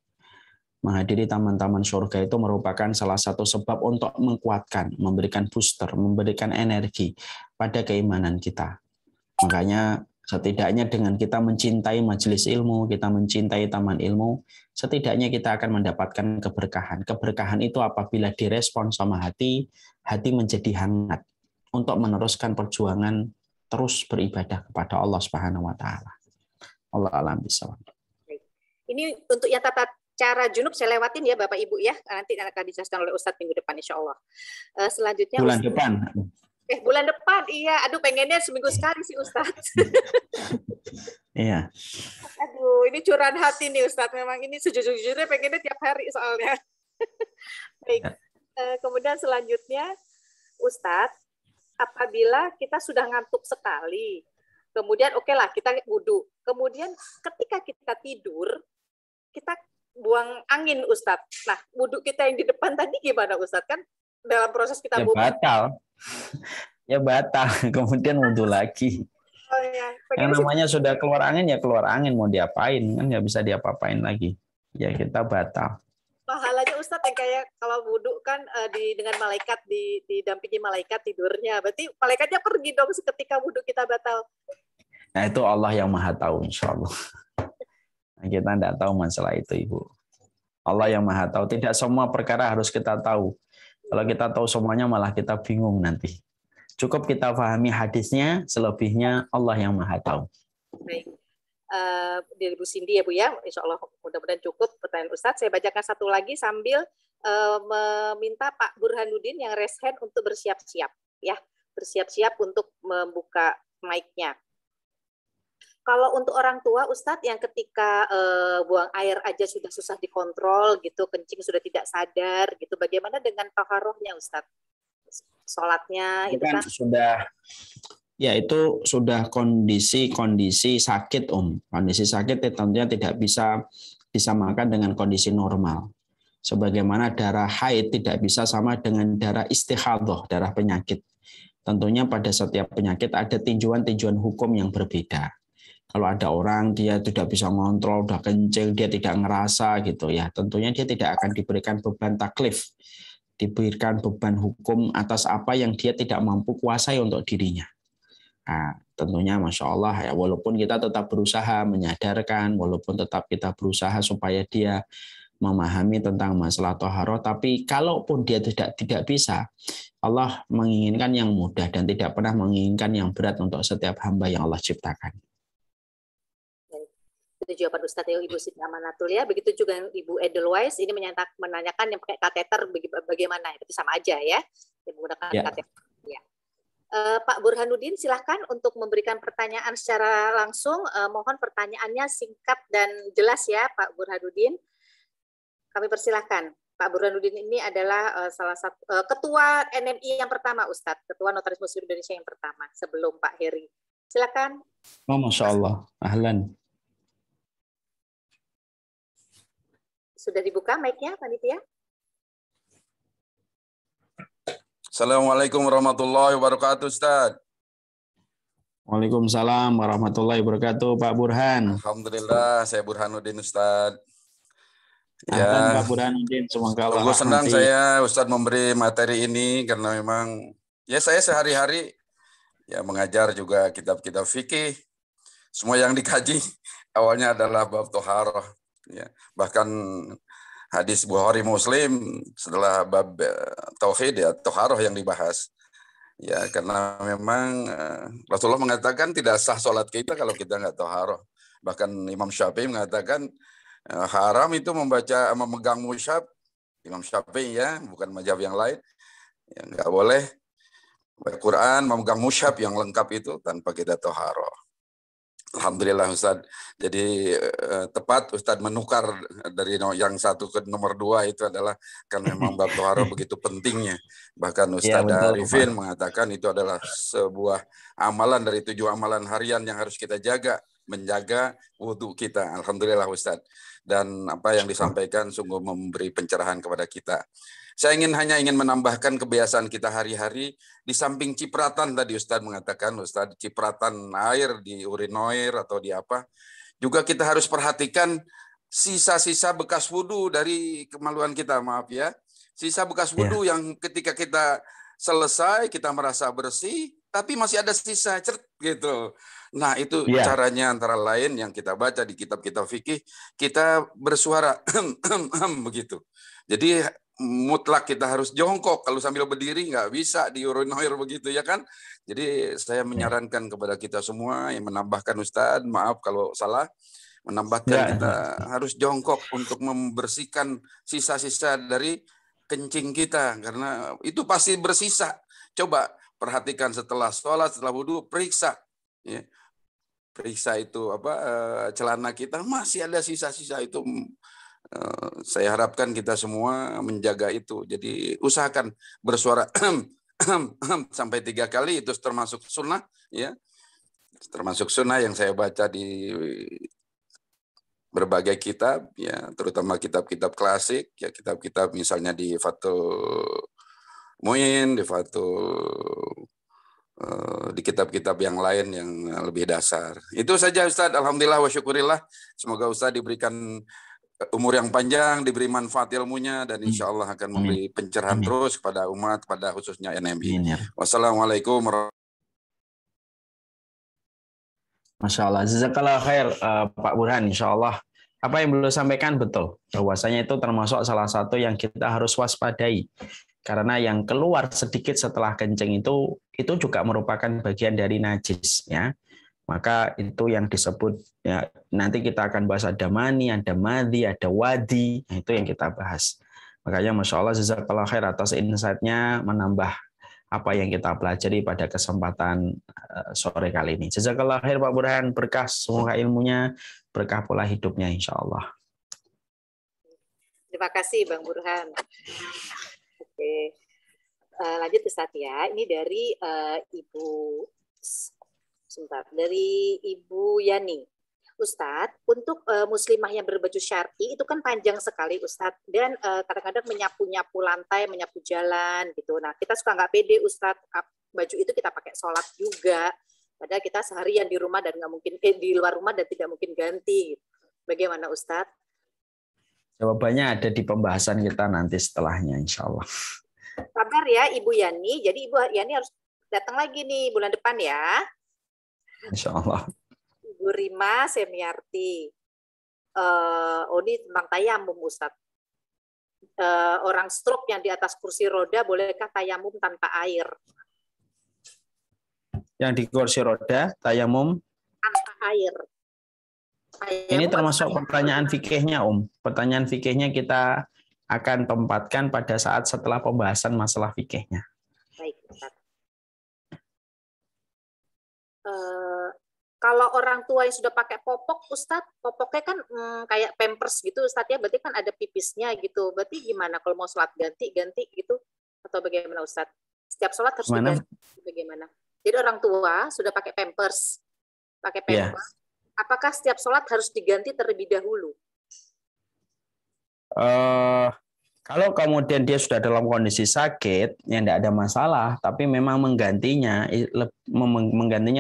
Menghadiri taman-taman surga itu merupakan salah satu sebab untuk menguatkan, memberikan booster, memberikan energi pada keimanan kita. Makanya setidaknya dengan kita mencintai majelis ilmu, kita mencintai taman ilmu, setidaknya kita akan mendapatkan keberkahan. Keberkahan itu apabila direspon sama hati, hati menjadi hangat untuk meneruskan perjuangan terus beribadah kepada Allah Subhanahu wa taala. Allah alam bisawab. Ini untuk yang tata cara junub saya lewatin ya Bapak Ibu ya. Nanti akan dijelaskan oleh Ustadz minggu depan insya Allah. Selanjutnya bulan depan. Bulan depan, iya. Aduh, pengennya seminggu sekali sih, Ustadz. Iya. Aduh, ini curahan hati nih, Ustadz. Memang ini sejujurnya pengennya tiap hari soalnya. Baik. Kemudian selanjutnya, Ustadz, apabila kita sudah ngantuk sekali, kemudian oke lah, kita wudhu. Kemudian ketika kita tidur, kita buang angin, Ustadz. Nah, wudhu kita yang di depan tadi gimana, Ustadz? Kan dalam proses kita batal. Ya batal, kemudian wudhu lagi. Oh, ya. Yang namanya sudah keluar angin ya keluar angin, mau diapain kan nggak bisa diapa-apain lagi. Ya kita batal. Pahalanya Ustadz yang kayak kalau wudhu kan dengan malaikat didampingi malaikat tidurnya, berarti malaikatnya pergi dong seketika wudhu kita batal. Nah itu Allah yang maha tahu insya Allah. Nah, kita tidak tahu masalah itu Ibu. Allah yang maha tahu. Tidak semua perkara harus kita tahu. Kalau kita tahu semuanya malah kita bingung nanti. Cukup kita pahami hadisnya, selebihnya Allah yang maha tahu. Baik. Dari Bu Cindy ya Bu ya, insya Allah mudah-mudahan cukup pertanyaan Ustadz. Saya bacakan satu lagi sambil meminta Pak Burhanuddin yang raise hand untuk bersiap-siap. Ya, bersiap-siap untuk membuka mic-nya. Kalau untuk orang tua, Ustadz, yang ketika buang air aja sudah susah dikontrol, gitu, kencing sudah tidak sadar, gitu, bagaimana dengan taharohnya, Ustadz? Sholatnya itu kan sudah, ya itu sudah kondisi sakit, Kondisi sakit tentunya tidak bisa disamakan dengan kondisi normal. Sebagaimana darah haid tidak bisa sama dengan darah istighadah, darah penyakit. Tentunya pada setiap penyakit ada tinjauan-tinjauan hukum yang berbeda. Kalau ada orang dia tidak bisa ngontrol, udah kencing, dia tidak ngerasa gitu ya, tentunya dia tidak akan diberikan beban taklif, diberikan beban hukum atas apa yang dia tidak mampu kuasai untuk dirinya. Nah, tentunya Masya Allah ya, walaupun kita tetap berusaha menyadarkan, walaupun tetap kita berusaha supaya dia memahami tentang masalah toharoh, tapi kalaupun dia tidak bisa, Allah menginginkan yang mudah dan tidak pernah menginginkan yang berat untuk setiap hamba yang Allah ciptakan. Itu jawaban Ustadz Ibu Siti Amanatul ya. Begitu juga Ibu Edelweiss ini menanyakan yang pakai kateter bagaimana? Itu sama aja ya, yang menggunakan kateter. Ya. Pak Burhanuddin, silahkan untuk memberikan pertanyaan secara langsung. Mohon pertanyaannya singkat dan jelas ya, Pak Burhanuddin. Kami persilahkan. Pak Burhanuddin ini adalah salah satu ketua NMI yang pertama, Ustadz, ketua Notaris Muslim Indonesia yang pertama sebelum Pak Heri. Silakan. Oh, Masya Allah. Ahlan. Sudah dibuka mic-nya, panitia? Assalamualaikum warahmatullahi wabarakatuh, Ustaz. Waalaikumsalam warahmatullahi wabarakatuh, Pak Burhan. Alhamdulillah, saya Burhanuddin, Ustaz. Ya, Pak Burhanuddin, semoga Allah sungguh senang rahmati. saya, Ustaz, memberi materi ini karena memang ya saya sehari-hari ya mengajar juga kitab-kitab fikih. Semua yang dikaji awalnya adalah bab toharoh. Ya, bahkan hadis Bukhari Muslim setelah bab tauhid ya toharoh yang dibahas. Ya karena memang Rasulullah mengatakan tidak sah sholat kita kalau kita nggak toharoh. Bahkan Imam Syafi'i mengatakan haram itu memegang mushaf. Imam Syafi'i ya, bukan mazhab yang lain. Ya, nggak boleh Al-Quran memegang mushaf yang lengkap itu tanpa kita toharoh. Alhamdulillah Ustaz. Jadi tepat Ustaz menukar dari yang satu ke nomor 2 itu adalah kan memang bab toharoh begitu pentingnya. Bahkan Ustaz Arifin mengatakan itu adalah sebuah amalan dari 7 amalan harian yang harus kita jaga, menjaga wudhu kita. Alhamdulillah Ustaz. Dan apa yang disampaikan sungguh memberi pencerahan kepada kita. Saya hanya ingin menambahkan kebiasaan kita hari-hari di samping cipratan tadi Ustadz mengatakan, Ustadz cipratan air di urinoir atau di apa, juga kita harus perhatikan sisa-sisa bekas wudhu dari kemaluan kita, maaf ya. Sisa bekas wudhu yang ketika kita selesai, kita merasa bersih, tapi masih ada sisa, gitu. Nah itu caranya antara lain yang kita baca di kitab-kitab fikih, kita bersuara, begitu. Jadi mutlak kita harus jongkok, kalau sambil berdiri nggak bisa di urinoir begitu ya kan. Jadi saya menyarankan kepada kita semua yang menambahkan Ustadz, maaf kalau salah, menambahkan kita harus jongkok untuk membersihkan sisa-sisa dari kencing kita karena itu pasti bersisa. Coba perhatikan setelah sholat, setelah wudhu, periksa ya. Periksa itu celana kita masih ada sisa-sisa itu. Saya harapkan kita semua menjaga itu. Jadi usahakan bersuara sampai 3 kali itu termasuk sunnah ya. Termasuk sunnah yang saya baca di berbagai kitab ya, terutama kitab-kitab klasik ya, kitab-kitab misalnya di Fathul Muin, di kitab-kitab yang lain yang lebih dasar. Itu saja Ustaz. Alhamdulillah wa syukurillah. Semoga Ustaz diberikan umur yang panjang, diberi manfaat ilmunya, dan insya Allah akan memberi pencerahan terus kepada umat, pada khususnya NMI. Wassalamualaikum warahmatullahi wabarakatuh. Masya Allah, jazakallah khair Pak Burhan. Insya Allah apa yang beliau sampaikan betul, bahwasanya itu termasuk salah satu yang kita harus waspadai. Karena yang keluar sedikit setelah kencing itu juga merupakan bagian dari najis, ya. Maka itu yang disebut ya, nanti kita akan bahas ada mani, ada madhi, ada wadi. Nah, itu yang kita bahas. Makanya Masya Allah jazakallah khair atas insight-nya, menambah apa yang kita pelajari pada kesempatan sore kali ini. Jazakallah khair Pak Burhan, berkah semoga ilmunya, berkah pola hidupnya insya Allah. Terima kasih Bang Burhan. Oke. Lanjut Ustaz ya. Ini dari dari Ibu Yani. Ustadz, untuk muslimah yang berbaju syar'i itu kan panjang sekali Ustadz, dan kadang-kadang menyapu-nyapu lantai, menyapu jalan gitu. Nah kita suka nggak pede Ustadz, baju itu kita pakai sholat juga. Padahal kita seharian di rumah dan nggak mungkin di luar rumah dan tidak mungkin ganti. Bagaimana Ustadz? Jawabannya ada di pembahasan kita nanti setelahnya, insya Allah. Sabar ya Ibu Yani. Jadi Ibu Yani harus datang lagi nih bulan depan ya. Insya Allah. Ibu Rima Semiarti. Ini tentang tayamum Ustadz. Orang stroke yang di atas kursi roda, bolehkah tayamum tanpa air? Yang di kursi roda, tayamum tanpa air. Ini termasuk pertanyaan fikihnya, Pertanyaan fikihnya kita akan tempatkan pada saat setelah pembahasan masalah fikihnya. Baik, Ustaz. Kalau orang tua yang sudah pakai popok, Ustadz, popoknya kan kayak pampers gitu, Ustadz ya, berarti kan ada pipisnya gitu. Berarti gimana kalau mau sholat ganti gitu? Atau bagaimana Ustadz? Setiap sholat harus diganti bagaimana? Jadi orang tua sudah pakai pampers. Apakah setiap sholat harus diganti terlebih dahulu? Kalau kemudian dia sudah dalam kondisi sakit, ya tidak ada masalah. Tapi memang menggantinya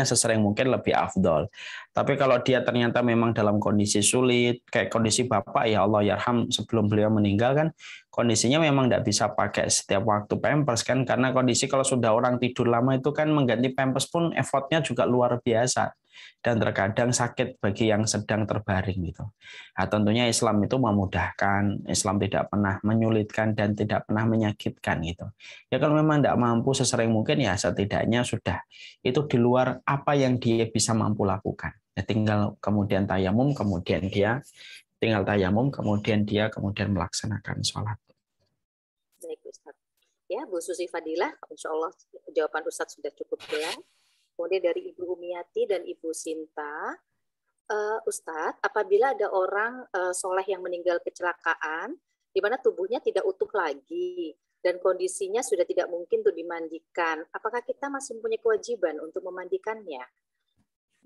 sesering mungkin lebih afdol. Tapi kalau dia ternyata memang dalam kondisi sulit, kayak kondisi bapak, ya Allah yarham, sebelum beliau meninggal kan, kondisinya memang tidak bisa pakai setiap waktu pampers kan, karena kondisi kalau sudah orang tidur lama itu kan mengganti pampers pun effortnya juga luar biasa. Dan terkadang sakit bagi yang sedang terbaring gitu. Nah, tentunya Islam itu memudahkan, Islam tidak pernah menyulitkan dan tidak pernah menyakitkan gitu. Ya kalau memang tidak mampu sesering mungkin ya setidaknya sudah itu di luar apa yang dia bisa mampu lakukan. Ya tinggal kemudian tayamum, kemudian dia melaksanakan sholat. Baik Ustaz. Ya Bu Susi Fadilah, insya Allah jawaban Ustaz sudah cukup jelas. Kemudian dari Ibu Umiati dan Ibu Sinta, Ustadz, apabila ada orang soleh yang meninggal kecelakaan, di mana tubuhnya tidak utuh lagi dan kondisinya sudah tidak mungkin untuk dimandikan, apakah kita masih mempunyai kewajiban untuk memandikannya?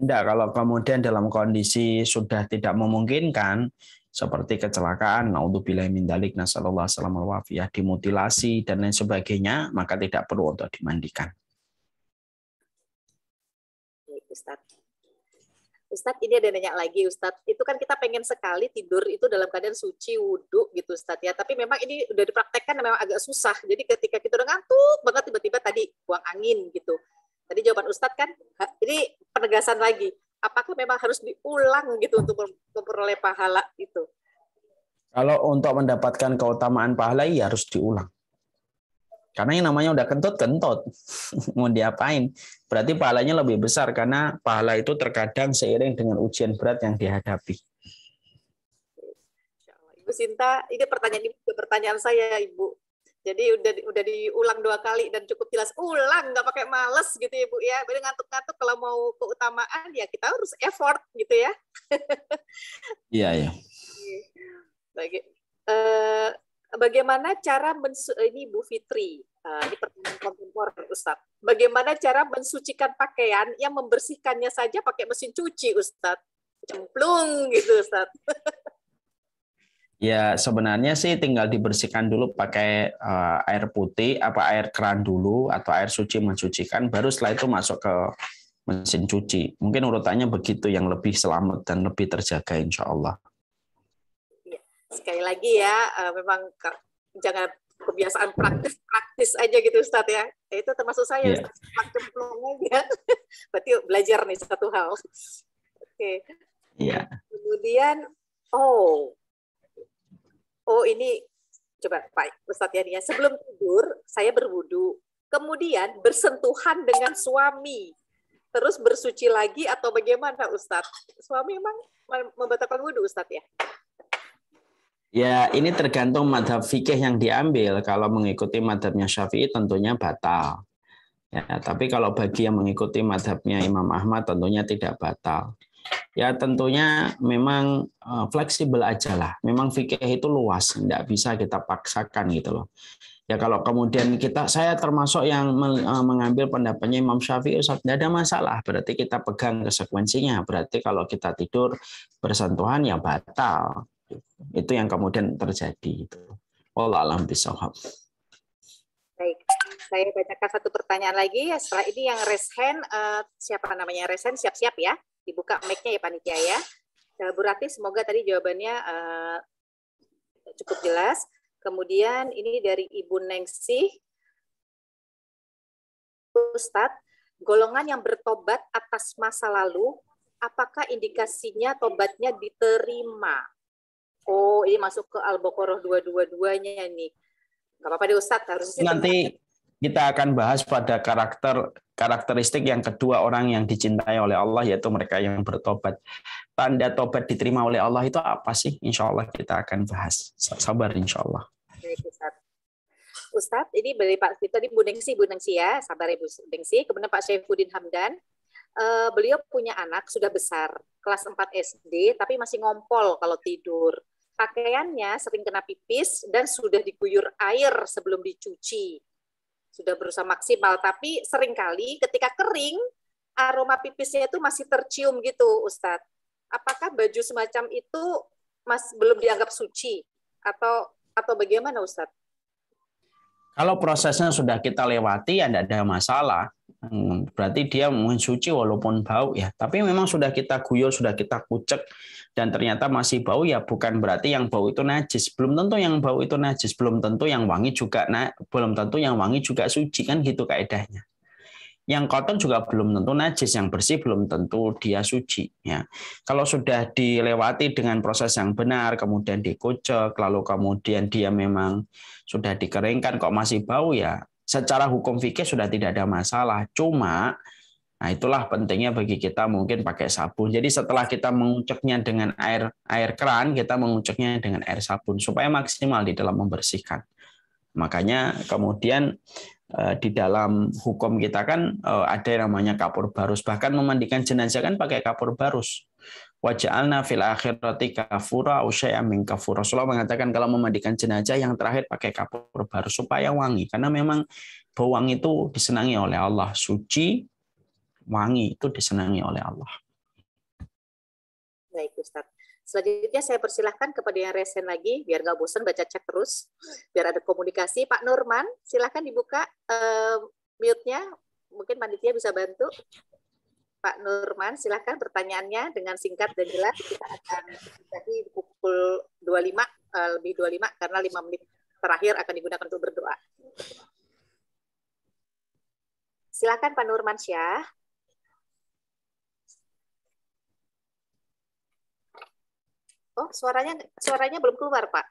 Tidak, kalau kemudian dalam kondisi sudah tidak memungkinkan, seperti kecelakaan, naudzubillahi min dzalik, nasallallahu alaihi wasallam, dimutilasi dan lain sebagainya, maka tidak perlu untuk dimandikan. Ustadz, ini ada nanya lagi Ustadz, itu kan kita pengen sekali tidur itu dalam keadaan suci, wudhu gitu Ustadz ya, tapi memang ini udah dipraktekkan memang agak susah, jadi ketika kita udah ngantuk banget tiba-tiba tadi buang angin gitu. Tadi jawaban Ustadz kan, ini penegasan lagi, apakah memang harus diulang gitu untuk memperoleh pahala itu? Kalau untuk mendapatkan keutamaan pahala ya harus diulang. Karena yang namanya udah kentut. Mau diapain? Berarti pahalanya lebih besar karena pahala itu terkadang seiring dengan ujian berat yang dihadapi. Ibu Sinta, ini pertanyaan saya Ibu. Jadi udah diulang 2 kali dan cukup jelas. Ulang, nggak pakai males gitu ya Bu ya. Beda ngantuk-ngantuk kalau mau keutamaan ya kita harus effort gitu ya. Iya. Bagaimana cara ini Bu Fitri, ini pertanyaan kontemporer Ustadz. Bagaimana cara mensucikan pakaian yang membersihkannya saja pakai mesin cuci Ustadz? Cemplung gitu Ustadz. Ya sebenarnya sih tinggal dibersihkan dulu pakai air putih, air keran dulu atau air suci mensucikan, baru setelah itu masuk ke mesin cuci. Mungkin urutannya begitu yang lebih selamat dan lebih terjaga insya Allah. Sekali lagi ya, memang jangan kebiasaan praktis aja gitu Ustadz ya. Itu termasuk saya, yeah. Cemplung aja. Berarti belajar nih satu hal. Oke. Yeah. Kemudian, ini coba Pak Ustadz ya, sebelum tidur saya berwudu, kemudian bersentuhan dengan suami, terus bersuci lagi atau bagaimana Ustadz? Suami memang membatalkan wudu Ustadz ya? Ya, ini tergantung madhab fikih yang diambil. Kalau mengikuti madhabnya Syafi'i tentunya batal. Ya, tapi kalau bagi yang mengikuti madhabnya Imam Ahmad tentunya tidak batal. Ya tentunya memang fleksibel aja lah. Memang fikih itu luas, tidak bisa kita paksakan gitu loh. Ya kalau kemudian saya termasuk yang mengambil pendapatnya Imam Syafi'i, tidak ada masalah. Berarti kita pegang konsekuensinya. Berarti kalau kita tidur bersentuhan ya batal. Itu yang kemudian terjadi itu. Wallahu a'lam bishawab. Baik. Saya bacakan satu pertanyaan lagi. Setelah ini yang raise hand, siapa namanya raise hand, siap-siap ya. Dibuka mic-nya ya panitia ya. Bu Ratih, semoga tadi jawabannya cukup jelas. Kemudian ini dari Ibu Nengsih. Ustadz, golongan yang bertobat atas masa lalu, apakah indikasinya tobatnya diterima? Oh, ini masuk ke Al-Baqarah 222-nya nih. Nggak apa-apa deh Ustadz, harusnya nanti kita akan bahas pada karakteristik yang kedua orang yang dicintai oleh Allah, yaitu mereka yang bertobat. Tanda tobat diterima oleh Allah itu apa sih? Insya Allah kita akan bahas. Sabar insya Allah. Ustadz, ini dari Pak tadi Bu Nengsi ya, sabar ya Bu Nengsi. Kemudian Pak Syaifuddin Hamdan, beliau punya anak sudah besar, kelas 4 SD, tapi masih ngompol kalau tidur. Pakaiannya sering kena pipis dan sudah diguyur air sebelum dicuci. Sudah berusaha maksimal, tapi seringkali ketika kering, aroma pipisnya itu masih tercium gitu, Ustadz. Apakah baju semacam itu belum dianggap suci? Atau bagaimana, Ustadz? Kalau prosesnya sudah kita lewati, ya tidak ada masalah. Berarti dia mungkin suci walaupun bau ya. Tapi memang sudah kita guyur, sudah kita kucek, dan ternyata masih bau, ya bukan berarti yang bau itu najis. Belum tentu yang bau itu najis. Belum tentu yang wangi juga suci, kan gitu kaedahnya. Yang kotor juga belum tentu najis, yang bersih belum tentu dia suci. Ya, kalau sudah dilewati dengan proses yang benar, kemudian dikucek, lalu kemudian dia memang sudah dikeringkan kok masih bau, ya secara hukum fikih sudah tidak ada masalah. Cuma, nah itulah pentingnya bagi kita mungkin pakai sabun. Jadi setelah kita menguceknya dengan air keran, kita menguceknya dengan air sabun supaya maksimal di dalam membersihkan. Makanya kemudian di dalam hukum kita kan ada yang namanya kapur barus. Bahkan memandikan jenazah kan pakai kapur barus. Waja'alna fil akhirati kafura aw syai'an min kafur. Rasulullah mengatakan kalau memandikan jenazah yang terakhir pakai kapur barus supaya wangi. Karena memang bau wangi itu disenangi oleh Allah. Suci, wangi itu disenangi oleh Allah. Baik, Ustaz. Selanjutnya saya persilahkan kepada yang resen lagi, biar nggak bosan baca chat terus, biar ada komunikasi. Pak Nurman, silahkan dibuka mute-nya, mungkin panitia bisa bantu. Pak Nurman, silahkan pertanyaannya dengan singkat dan jelas. Kita akan jadi pukul 25, lebih 25, karena 5 menit terakhir akan digunakan untuk berdoa. Silahkan Pak Nurman Syah. Oh, suaranya belum keluar, Pak.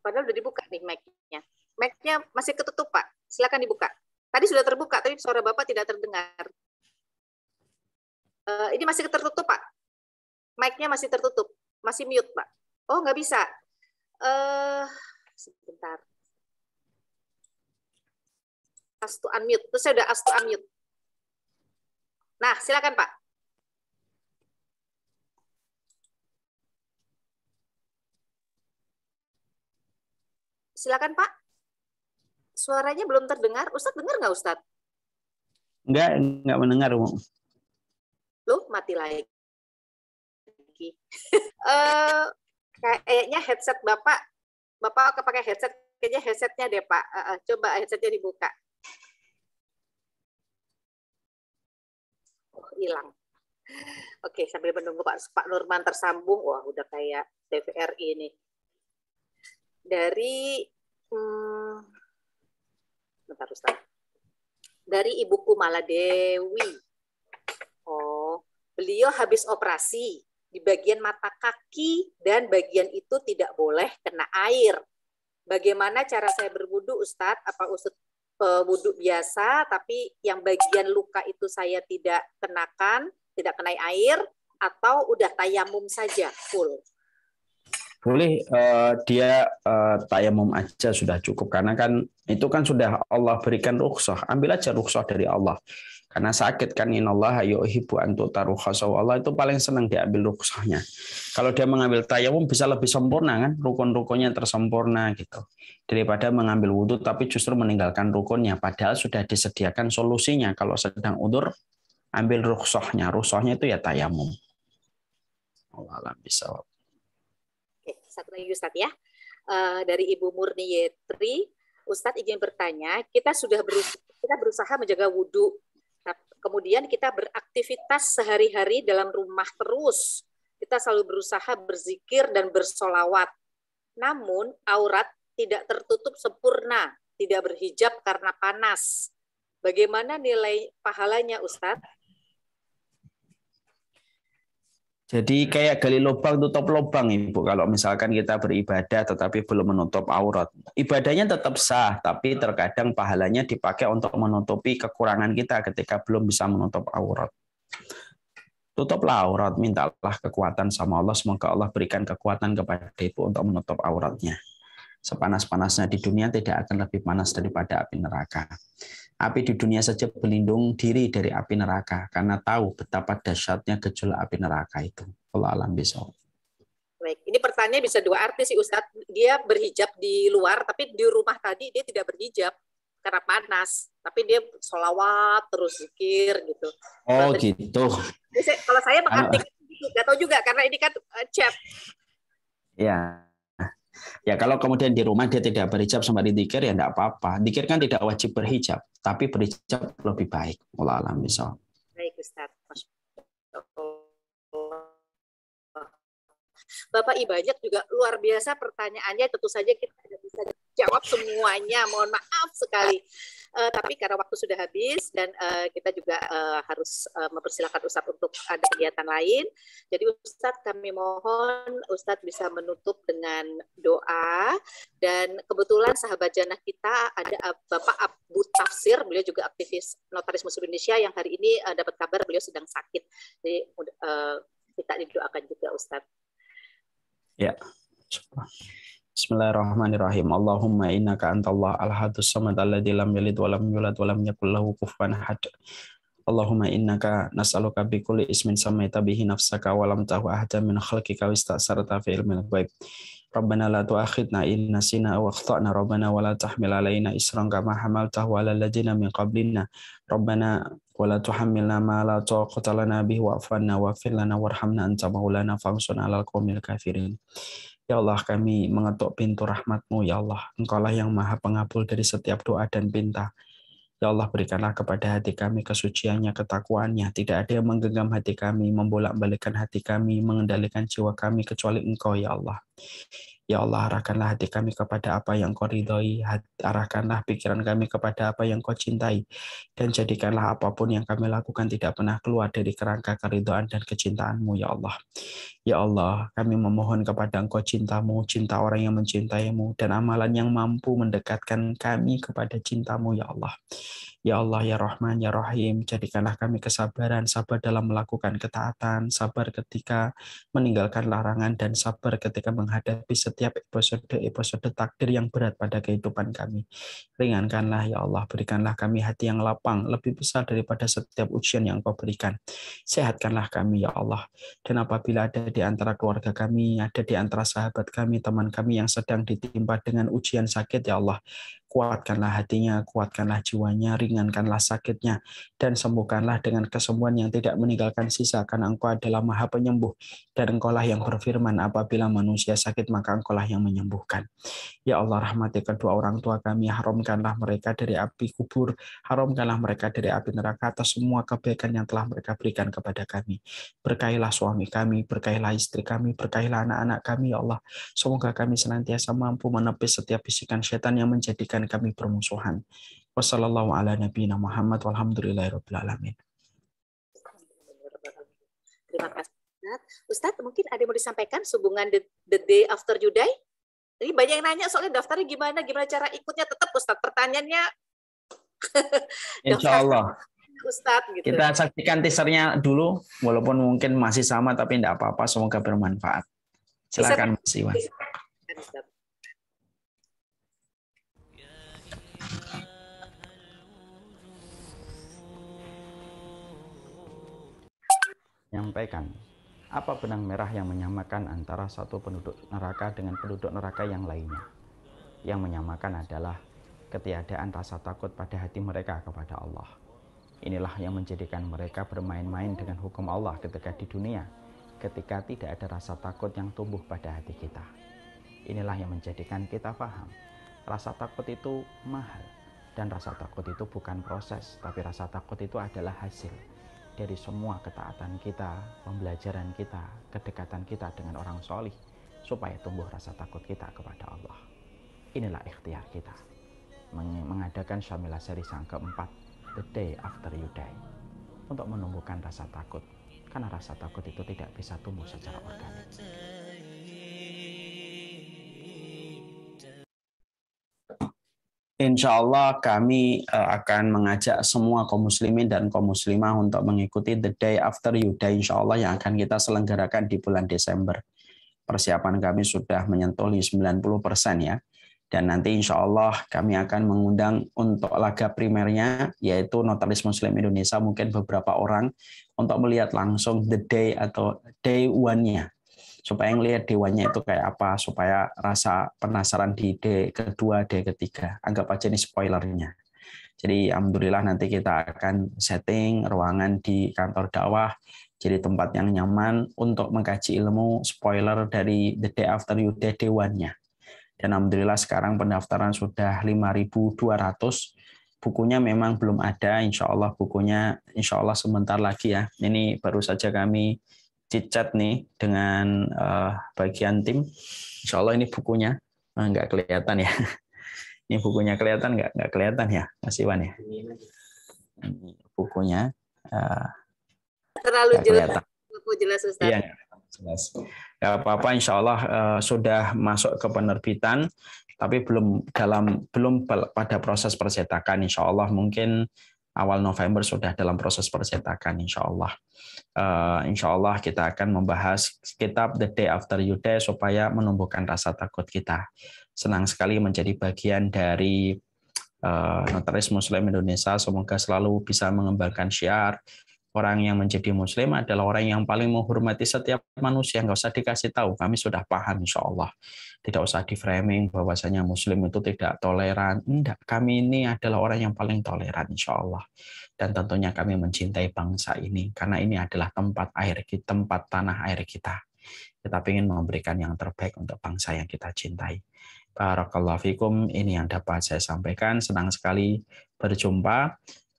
Padahal udah dibuka nih mic-nya. Mic-nya masih ketutup, Pak. Silakan dibuka. Tadi sudah terbuka, tapi suara Bapak tidak terdengar. Ini masih tertutup, Pak. Mic-nya masih tertutup. Masih mute, Pak. Oh, nggak bisa. Sebentar. Ask to unmute. Terus saya udah ask to unmute. Nah, silakan, Pak. Silakan Pak. Suaranya belum terdengar. Ustadz dengar nggak Ustadz? Nggak mendengar. Loh, mati lagi. Kayaknya headset Bapak pakai headset. Kayaknya headsetnya deh Pak. Coba headsetnya dibuka. Oh, hilang. Oke, sambil menunggu Pak Nurman tersambung. Wah, udah kayak TVRI ini. Bentar Ustaz. Dari Ibu Kumala Dewi. Oh, beliau habis operasi di bagian mata kaki dan bagian itu tidak boleh kena air. Bagaimana cara saya berwudu Ustaz? Apa wudu biasa tapi yang bagian luka itu saya tidak kenakan, tidak kena air, atau udah tayamum saja full? Boleh dia tayamum aja sudah cukup, karena kan itu kan sudah Allah berikan rukhsah. Ambil aja rukhsah dari Allah. Karena sakit kan, innallaha yuhibbu an tu'ta rukhsah. Allah itu paling senang diambil rukhsahnya. Kalau dia mengambil tayamum bisa lebih sempurna kan, rukun-rukunnya tersempurna gitu. Daripada mengambil wudhu tapi justru meninggalkan rukunnya, padahal sudah disediakan solusinya. Kalau sedang udzur, ambil rukhsahnya. Rukhsahnya itu ya tayamum. Allah alam bisawab. Oke, satu lagi Ustaz ya. Dari Ibu Murni Yetri, Ustadz ingin bertanya, kita berusaha menjaga wudhu. Nah, kemudian kita beraktivitas sehari-hari dalam rumah terus. Kita selalu berusaha berzikir dan bersolawat. Namun aurat tidak tertutup sempurna, tidak berhijab karena panas. Bagaimana nilai pahalanya, Ustadz? Jadi kayak gali lubang tutup lubang, Ibu. Kalau misalkan kita beribadah tetapi belum menutup aurat, ibadahnya tetap sah, tapi terkadang pahalanya dipakai untuk menutupi kekurangan kita ketika belum bisa menutup aurat. Tutuplah aurat, mintalah kekuatan sama Allah, semoga Allah berikan kekuatan kepada Ibu untuk menutup auratnya. Sepanas-panasnya di dunia tidak akan lebih panas daripada api neraka. Api di dunia saja berlindung diri dari api neraka karena tahu betapa dahsyatnya gejolak api neraka itu. Allah alam bisawab. Baik, ini pertanyaan bisa dua arti sih Ustadz. Dia berhijab di luar, tapi di rumah tadi dia tidak berhijab karena panas. Tapi dia sholawat, terus zikir gitu. Oh gitu. Kalau saya mengartikan gitu, nggak tahu juga karena ini kan chat. Ya. Ya kalau kemudian di rumah dia tidak berhijab sampai dikir ya enggak apa-apa. Dikir kan tidak wajib berhijab, tapi berhijab lebih baik. Allah alam bisawab. Baik Ustaz. Bapak Ibu banyak juga luar biasa pertanyaannya, tentu saja kita tidak bisa jawab semuanya, mohon maaf sekali. Tapi karena waktu sudah habis dan kita juga harus mempersilahkan Ustadz untuk ada kegiatan lain. Jadi Ustadz kami mohon Ustadz bisa menutup dengan doa, dan kebetulan sahabat jannah kita ada Bapak Abu Tafsir, beliau juga aktivis Notaris Muslim Indonesia yang hari ini dapat kabar beliau sedang sakit. Jadi kita didoakan juga Ustadz. Ya. Bismillahirrahmanirrahim. Allahumma innaka antallah al-hadus samad alladzi lam yalid wa lam yulad wa lam yakul lahu kufuwan ahad. Allahumma innaka nas'aluka bi kulli ismin samaita bihi nafsaka wa lam tahu ahadan min khalqika wa ista'sarta fi ilmil ghaib. Rabbana la tu'akhidna in nasina aw akhtana rabbana wa la tahmil alaina isran kama hamaltahu 'alal ladzina min qablina. Rabbana wa la tuhammilna ma la taqata lana bihi wa'fu 'anna waghfir lana warhamna anta maulana fansurna 'alal qaumil kafirin. Ya Allah, kami mengetuk pintu rahmat-Mu, ya Allah. Engkaulah yang maha pengabul dari setiap doa dan pinta. Ya Allah, berikanlah kepada hati kami kesuciannya, ketakwaannya. Tidak ada yang menggenggam hati kami, membolak-balikkan hati kami, mengendalikan jiwa kami, kecuali Engkau, ya Allah. Ya Allah, arahkanlah hati kami kepada apa yang Kau ridhoi, arahkanlah pikiran kami kepada apa yang Kau cintai, dan jadikanlah apapun yang kami lakukan tidak pernah keluar dari kerangka keridhaan dan kecintaan-Mu, ya Allah. Ya Allah, kami memohon kepada Engkau cinta-Mu, cinta orang yang mencintai-Mu, dan amalan yang mampu mendekatkan kami kepada cinta-Mu, ya Allah. Ya Allah, ya Rahman, ya Rahim, jadikanlah kami kesabaran, sabar dalam melakukan ketaatan, sabar ketika meninggalkan larangan, dan sabar ketika menghadapi setiap episode takdir yang berat pada kehidupan kami. Ringankanlah, ya Allah, berikanlah kami hati yang lapang, lebih besar daripada setiap ujian yang Kau berikan. Sehatkanlah kami, ya Allah. Dan apabila ada di antara keluarga kami, ada di antara sahabat kami, teman kami yang sedang ditimpa dengan ujian sakit, ya Allah, kuatkanlah hatinya, kuatkanlah jiwanya, ringankanlah sakitnya, dan sembuhkanlah dengan kesembuhan yang tidak meninggalkan sisa, karena Engkau adalah Maha Penyembuh, dan Engkaulah yang berfirman, apabila manusia sakit, maka Engkaulah yang menyembuhkan. Ya Allah, rahmati kedua orang tua kami, haramkanlah mereka dari api kubur, haramkanlah mereka dari api neraka atas semua kebaikan yang telah mereka berikan kepada kami. Berkahilah suami kami, berkahilah istri kami, berkahilah anak-anak kami, ya Allah. Semoga kami senantiasa mampu menepis setiap bisikan setan yang menjadikan kami bermusuhan. Wassallallahu ala nabiyina Muhammad walhamdulillahirabbil alamin. Terima kasih Ustadz. Mungkin ada yang mau disampaikan hubungan the day after you die? Ini banyak yang nanya soalnya daftarnya gimana cara ikutnya. Tetap Ustadz pertanyaannya. Insya Allah. Ustadz, gitu. Kita saksikan teasernya dulu, walaupun mungkin masih sama tapi tidak apa-apa. Semoga bermanfaat. Silakan Mas Iwan. Menyampaikan, apa benang merah yang menyamakan antara satu penduduk neraka dengan penduduk neraka yang lainnya? Yang menyamakan adalah ketiadaan rasa takut pada hati mereka kepada Allah. Inilah yang menjadikan mereka bermain-main dengan hukum Allah ketika di dunia, ketika tidak ada rasa takut yang tumbuh pada hati kita. Inilah yang menjadikan kita paham Rasa takut itu mahal, dan rasa takut itu bukan proses, tapi rasa takut itu adalah hasil dari semua ketaatan kita, pembelajaran kita, kedekatan kita dengan orang solih, supaya tumbuh rasa takut kita kepada Allah. Inilah ikhtiar kita, mengadakan Syamilah Series yang keempat, The Day After You Die, untuk menumbuhkan rasa takut, karena rasa takut itu tidak bisa tumbuh secara organik. Insya Allah kami akan mengajak semua kaum muslimin dan kaum muslimah untuk mengikuti The Day After You Die, insya Allah, yang akan kita selenggarakan di bulan Desember. Persiapan kami sudah menyentuh 90% ya. Dan nanti insya Allah kami akan mengundang untuk laga primernya, yaitu Notaris Muslim Indonesia, mungkin beberapa orang, untuk melihat langsung The Day atau Day One-nya. Supaya ngelihat dewannya itu kayak apa, supaya rasa penasaran di day kedua, day ketiga. Anggap aja ini spoilernya. Jadi alhamdulillah nanti kita akan setting ruangan di kantor dakwah, jadi tempat yang nyaman untuk mengkaji ilmu spoiler dari The Day After You Die dewannya. Dan alhamdulillah sekarang pendaftaran sudah 5.200. Bukunya memang belum ada, insya Allah bukunya insya Allah sebentar lagi ya. Ini baru saja kami chat nih dengan bagian tim. Insya Allah ini bukunya nggak kelihatan ya. Ini bukunya kelihatan nggak kelihatan ya, Mas Iwan ya. Ini bukunya terlalu jelas. Jelas Ustaz. Iya, jelas. Nggak apa-apa, insya Allah sudah masuk ke penerbitan, tapi belum pada proses percetakan. Insya Allah mungkin awal November sudah dalam proses percetakan, insya Allah. Insya Allah kita akan membahas kitab The Day After You Die supaya menumbuhkan rasa takut kita. Senang sekali menjadi bagian dari Notaris Muslim Indonesia. Semoga selalu bisa mengembangkan syiar. Orang yang menjadi Muslim adalah orang yang paling menghormati setiap manusia. Nggak usah dikasih tahu, kami sudah paham insya Allah. Tidak usah di-framing bahwasanya Muslim itu tidak toleran. Enggak, kami ini adalah orang yang paling toleran insya Allah. Dan tentunya kami mencintai bangsa ini, karena ini adalah tempat air kita, tempat tanah air kita. Kita ingin memberikan yang terbaik untuk bangsa yang kita cintai. Barakallahu fikum, ini yang dapat saya sampaikan. Senang sekali berjumpa.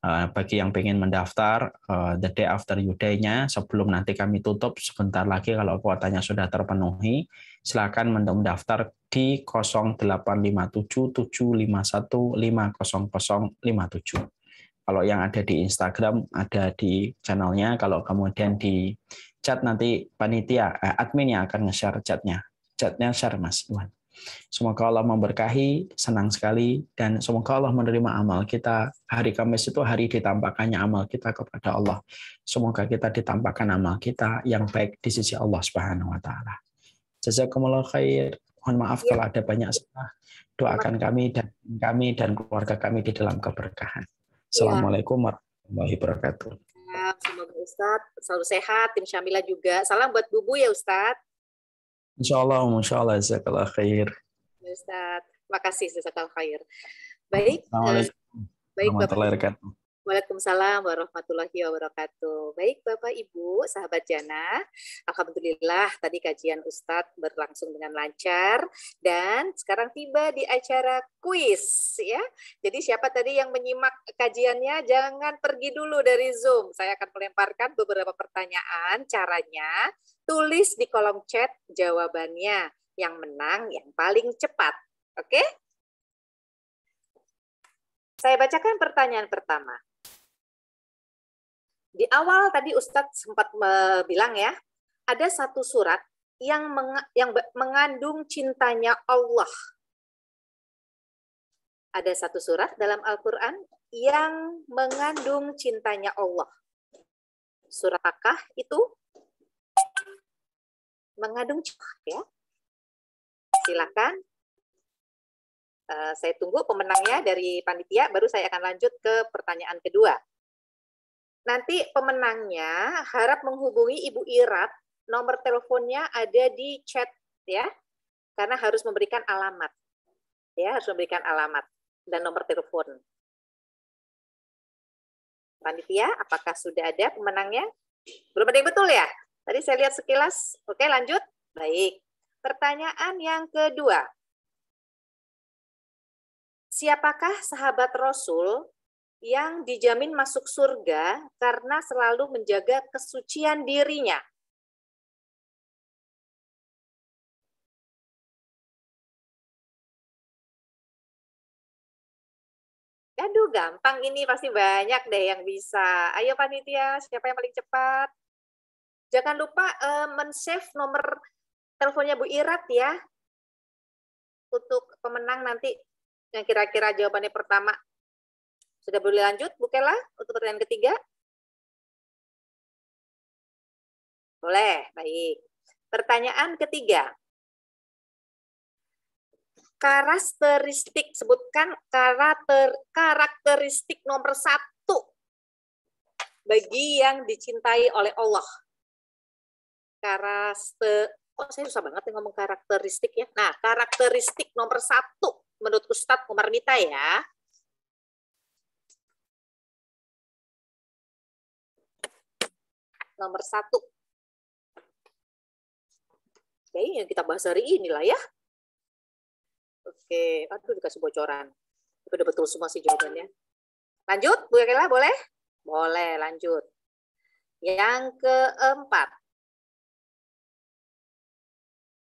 Bagi yang ingin mendaftar The Day After You Die-nya, sebelum nanti kami tutup sebentar lagi, kalau kuotanya sudah terpenuhi, silakan mendaftar di 0857-751-50057. Kalau yang ada di Instagram, ada di channelnya. Kalau kemudian di chat, nanti panitia, admin yang akan nge-share chatnya. Chatnya share Mas Iwan. Semoga Allah memberkahi, senang sekali, dan semoga Allah menerima amal kita. Hari Kamis itu hari ditampakkannya amal kita kepada Allah. Semoga kita ditampakkan amal kita yang baik di sisi Allah Subhanahu wa Ta'ala. Jazakumullah khair. Mohon maaf kalau ada banyak salah. Doakan kami dan keluarga kami di dalam keberkahan. Assalamualaikum warahmatullahi wabarakatuh. Semoga Ustadz selalu sehat, tim Syamilah juga. Salam buat Bubu ya Ustadz. Insya Allah, jazakallah khair. Ustadz, makasih jazakallah khair. Baik, baik Bapak. Waalaikumsalam warahmatullahi wabarakatuh. Baik Bapak Ibu, sahabat Jannah, alhamdulillah tadi kajian Ustadz berlangsung dengan lancar dan sekarang tiba di acara kuis ya. Jadi siapa tadi yang menyimak kajiannya jangan pergi dulu dari Zoom. Saya akan melemparkan beberapa pertanyaan. Caranya tulis di kolom chat jawabannya. Yang menang yang paling cepat. Oke? Saya bacakan pertanyaan pertama. Di awal tadi Ustadz sempat bilang ya, ada satu surat yang mengandung cintanya Allah. Ada satu surat dalam Al-Quran yang mengandung cintanya Allah. Surat apakah itu? Mengandung cinta ya. Silakan. Saya tunggu pemenangnya dari panitia, baru saya akan lanjut ke pertanyaan kedua. Nanti pemenangnya harap menghubungi Ibu Irat, nomor teleponnya ada di chat ya, karena harus memberikan alamat. Ya, harus memberikan alamat dan nomor telepon. Panitia, apakah sudah ada pemenangnya? Belum ada yang betul ya? Tadi saya lihat sekilas. Oke, lanjut. Baik. Pertanyaan yang kedua. Siapakah sahabat Rasul yang dijamin masuk surga karena selalu menjaga kesucian dirinya? Aduh, gampang ini, pasti banyak deh yang bisa. Ayo panitia, siapa yang paling cepat? Jangan lupa men-save nomor teleponnya Bu Irat ya. Untuk pemenang nanti yang kira-kira jawabannya pertama. Sudah boleh lanjut, Bu Kela, untuk pertanyaan ketiga? Boleh, baik. Pertanyaan ketiga. Karakteristik, sebutkan karakteristik nomor 1 bagi yang dicintai oleh Allah. Saya susah banget ngomong karakteristik ya. Nah, karakteristik nomor 1 menurut Ustadz Umar Mita ya. Nomor 1. Kayaknya yang kita bahas hari ini lah ya. Oke, aduh dikasih bocoran. Udah betul semua sih jawabannya. Lanjut, Bu Kela, boleh? Boleh, lanjut. Yang keempat.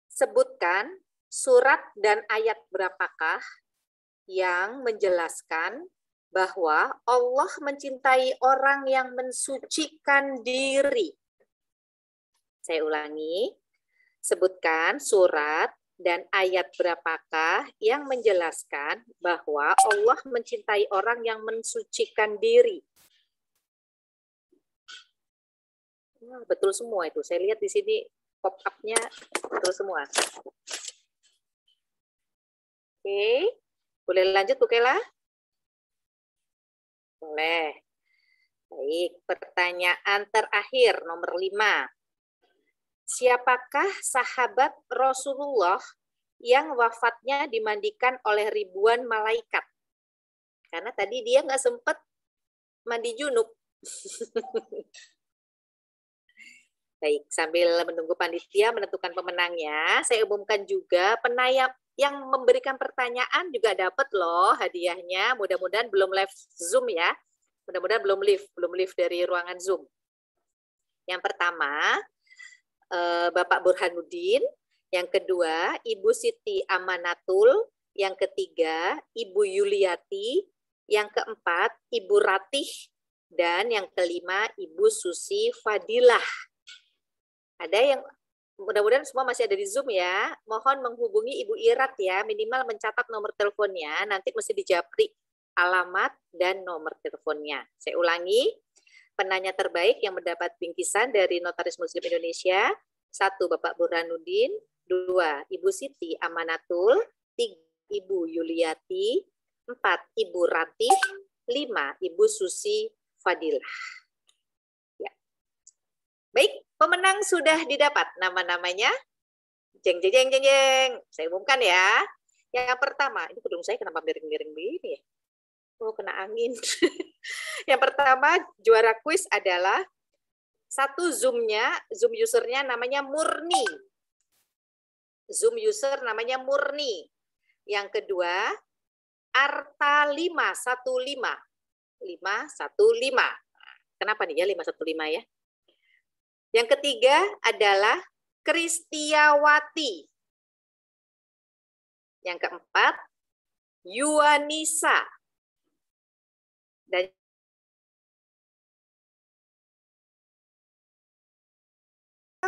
Sebutkan surat dan ayat berapakah yang menjelaskan bahwa Allah mencintai orang yang mensucikan diri. Saya ulangi. Sebutkan surat dan ayat berapakah yang menjelaskan bahwa Allah mencintai orang yang mensucikan diri. Nah, betul semua itu. Saya lihat di sini pop-up-nya betul semua. Oke, boleh lanjut Bu Kela? Boleh. Baik, pertanyaan terakhir nomor 5. Siapakah sahabat Rasulullah yang wafatnya dimandikan oleh ribuan malaikat? Karena tadi dia nggak sempat mandi junub. Baik, sambil menunggu panitia menentukan pemenangnya, saya umumkan juga penayap yang memberikan pertanyaan juga dapat loh hadiahnya. Mudah-mudahan belum live Zoom ya. Mudah-mudahan belum live dari ruangan Zoom. Yang pertama, Bapak Burhanuddin, yang kedua Ibu Siti Amanatul, yang ketiga Ibu Yuliati, yang keempat Ibu Ratih, dan yang kelima Ibu Susi Fadilah. Ada yang mudah-mudahan semua masih ada di Zoom ya. Mohon menghubungi Ibu Irat ya, minimal mencatat nomor teleponnya, nanti mesti dijapri alamat dan nomor teleponnya. Saya ulangi. Penanya terbaik yang mendapat bingkisan dari Notaris Muslim Indonesia, 1 Bapak Burhanuddin, 2 Ibu Siti Amanatul, 3 Ibu Yuliati, 4 Ibu Ratih, 5 Ibu Susi Fadilah. Ya. Baik, pemenang sudah didapat nama-namanya. Jeng jeng jeng jeng jeng. Saya umumkan ya. Yang pertama, ini kudung saya kenapa miring-miring begini ya? Oh, kena angin. Yang pertama, juara kuis adalah satu Zoom usernya namanya Murni. Zoom user namanya Murni. Yang kedua, Arta 515. 515. Kenapa nih ya 515 ya? Yang ketiga adalah Kristiawati. Yang keempat, Yuanisa. Dan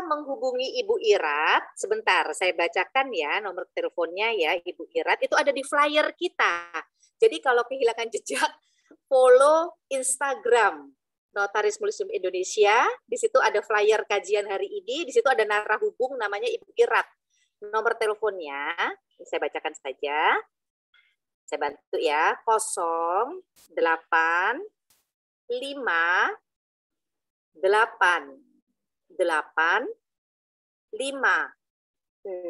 menghubungi Ibu Irat, sebentar saya bacakan ya nomor teleponnya ya Ibu Irat, itu ada di flyer kita. Jadi kalau kehilangan jejak, follow Instagram Notaris Muslim Indonesia, di situ ada flyer kajian hari ini, di situ ada narahubung namanya Ibu Irat. Nomor teleponnya, saya bacakan saja. Saya bantu ya, 08 5 8 8 5 6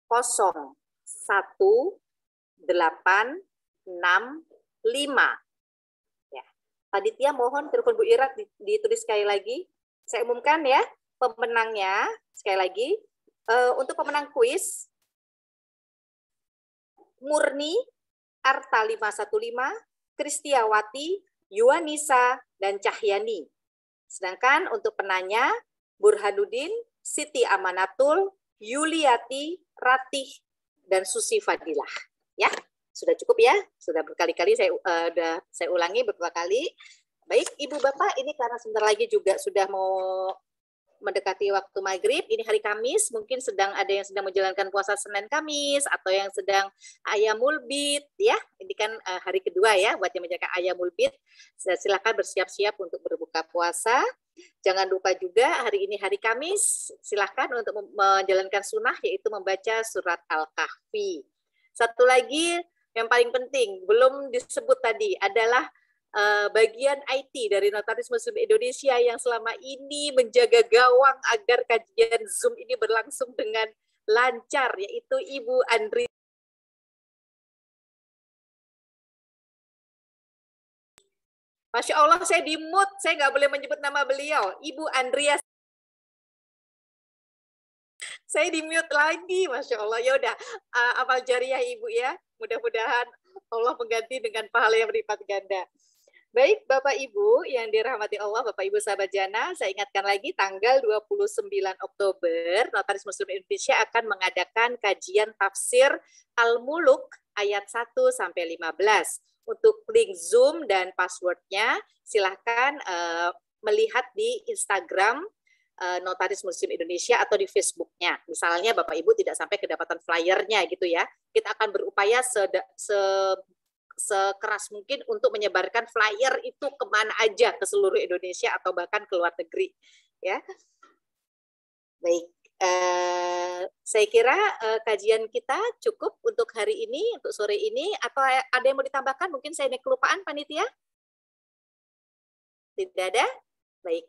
0 1 8 6 5. Ya. Panitia mohon telepon Bu Irat ditulis sekali lagi. Saya umumkan ya pemenangnya sekali lagi. Untuk pemenang kuis Murni Arta 515, Kristiawati, Yuanisa, dan Cahyani. Sedangkan untuk penanya, Burhanuddin, Siti Amanatul, Yuliati, Ratih, dan Susi Fadilah. Ya, sudah cukup ya? Sudah berkali-kali saya ulangi beberapa kali. Baik, Ibu Bapak, ini karena sebentar lagi juga sudah mau mendekati waktu maghrib, ini hari Kamis, mungkin ada yang sedang menjalankan puasa Senin Kamis, atau yang sedang Ayamul Bid, ya, ini kan hari kedua ya, buat yang menjalankan Ayamul Bid, silakan bersiap-siap untuk berbuka puasa. Jangan lupa juga hari ini hari Kamis, silakan untuk menjalankan sunnah, yaitu membaca surat Al-Kahfi. Satu lagi yang paling penting, belum disebut tadi, adalah bagian IT dari Notaris Muslim Indonesia yang selama ini menjaga gawang agar kajian Zoom ini berlangsung dengan lancar, yaitu Ibu Andri. Masya Allah, saya di-mute, saya nggak boleh menyebut nama beliau, Ibu Andrea. Saya di-mute lagi, Masya Allah. Ya udah, amal jariah Ibu ya, mudah-mudahan Allah mengganti dengan pahala yang berlipat ganda. Baik, Bapak Ibu yang dirahmati Allah, Bapak Ibu sahabat Jannah, saya ingatkan lagi tanggal 29 Oktober, Notaris Muslim Indonesia akan mengadakan kajian tafsir Al-Muluk ayat 1-15. Untuk link Zoom dan passwordnya, silahkan melihat di Instagram Notaris Muslim Indonesia atau di Facebooknya. Misalnya Bapak Ibu tidak sampai kedapatan flyernya gitu ya, kita akan berupaya sekeras mungkin untuk menyebarkan flyer itu kemana aja, ke seluruh Indonesia atau bahkan ke luar negeri. Ya, baik. Saya kira kajian kita cukup untuk hari ini, untuk sore ini. Atau ada yang mau ditambahkan? Mungkin saya kelupaan, panitia? Tidak ada? Baik.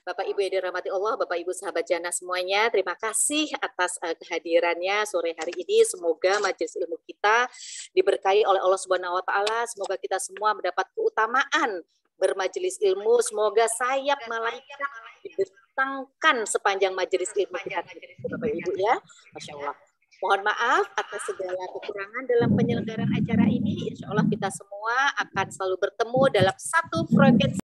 Bapak Ibu yang dirahmati Allah, Bapak Ibu sahabat Jannah semuanya, terima kasih atas kehadirannya sore hari ini. Semoga majelis ilmu kita diberkahi oleh Allah Subhanahu wa taala. Semoga kita semua mendapat keutamaan bermajelis ilmu. Semoga sayap malaikat dibentangkan sepanjang majelis ilmu kita, Bapak Ibu ya. Masya Allah. Mohon maaf atas segala kekurangan dalam penyelenggaraan acara ini. Insya Allah kita semua akan selalu bertemu dalam satu frekuensi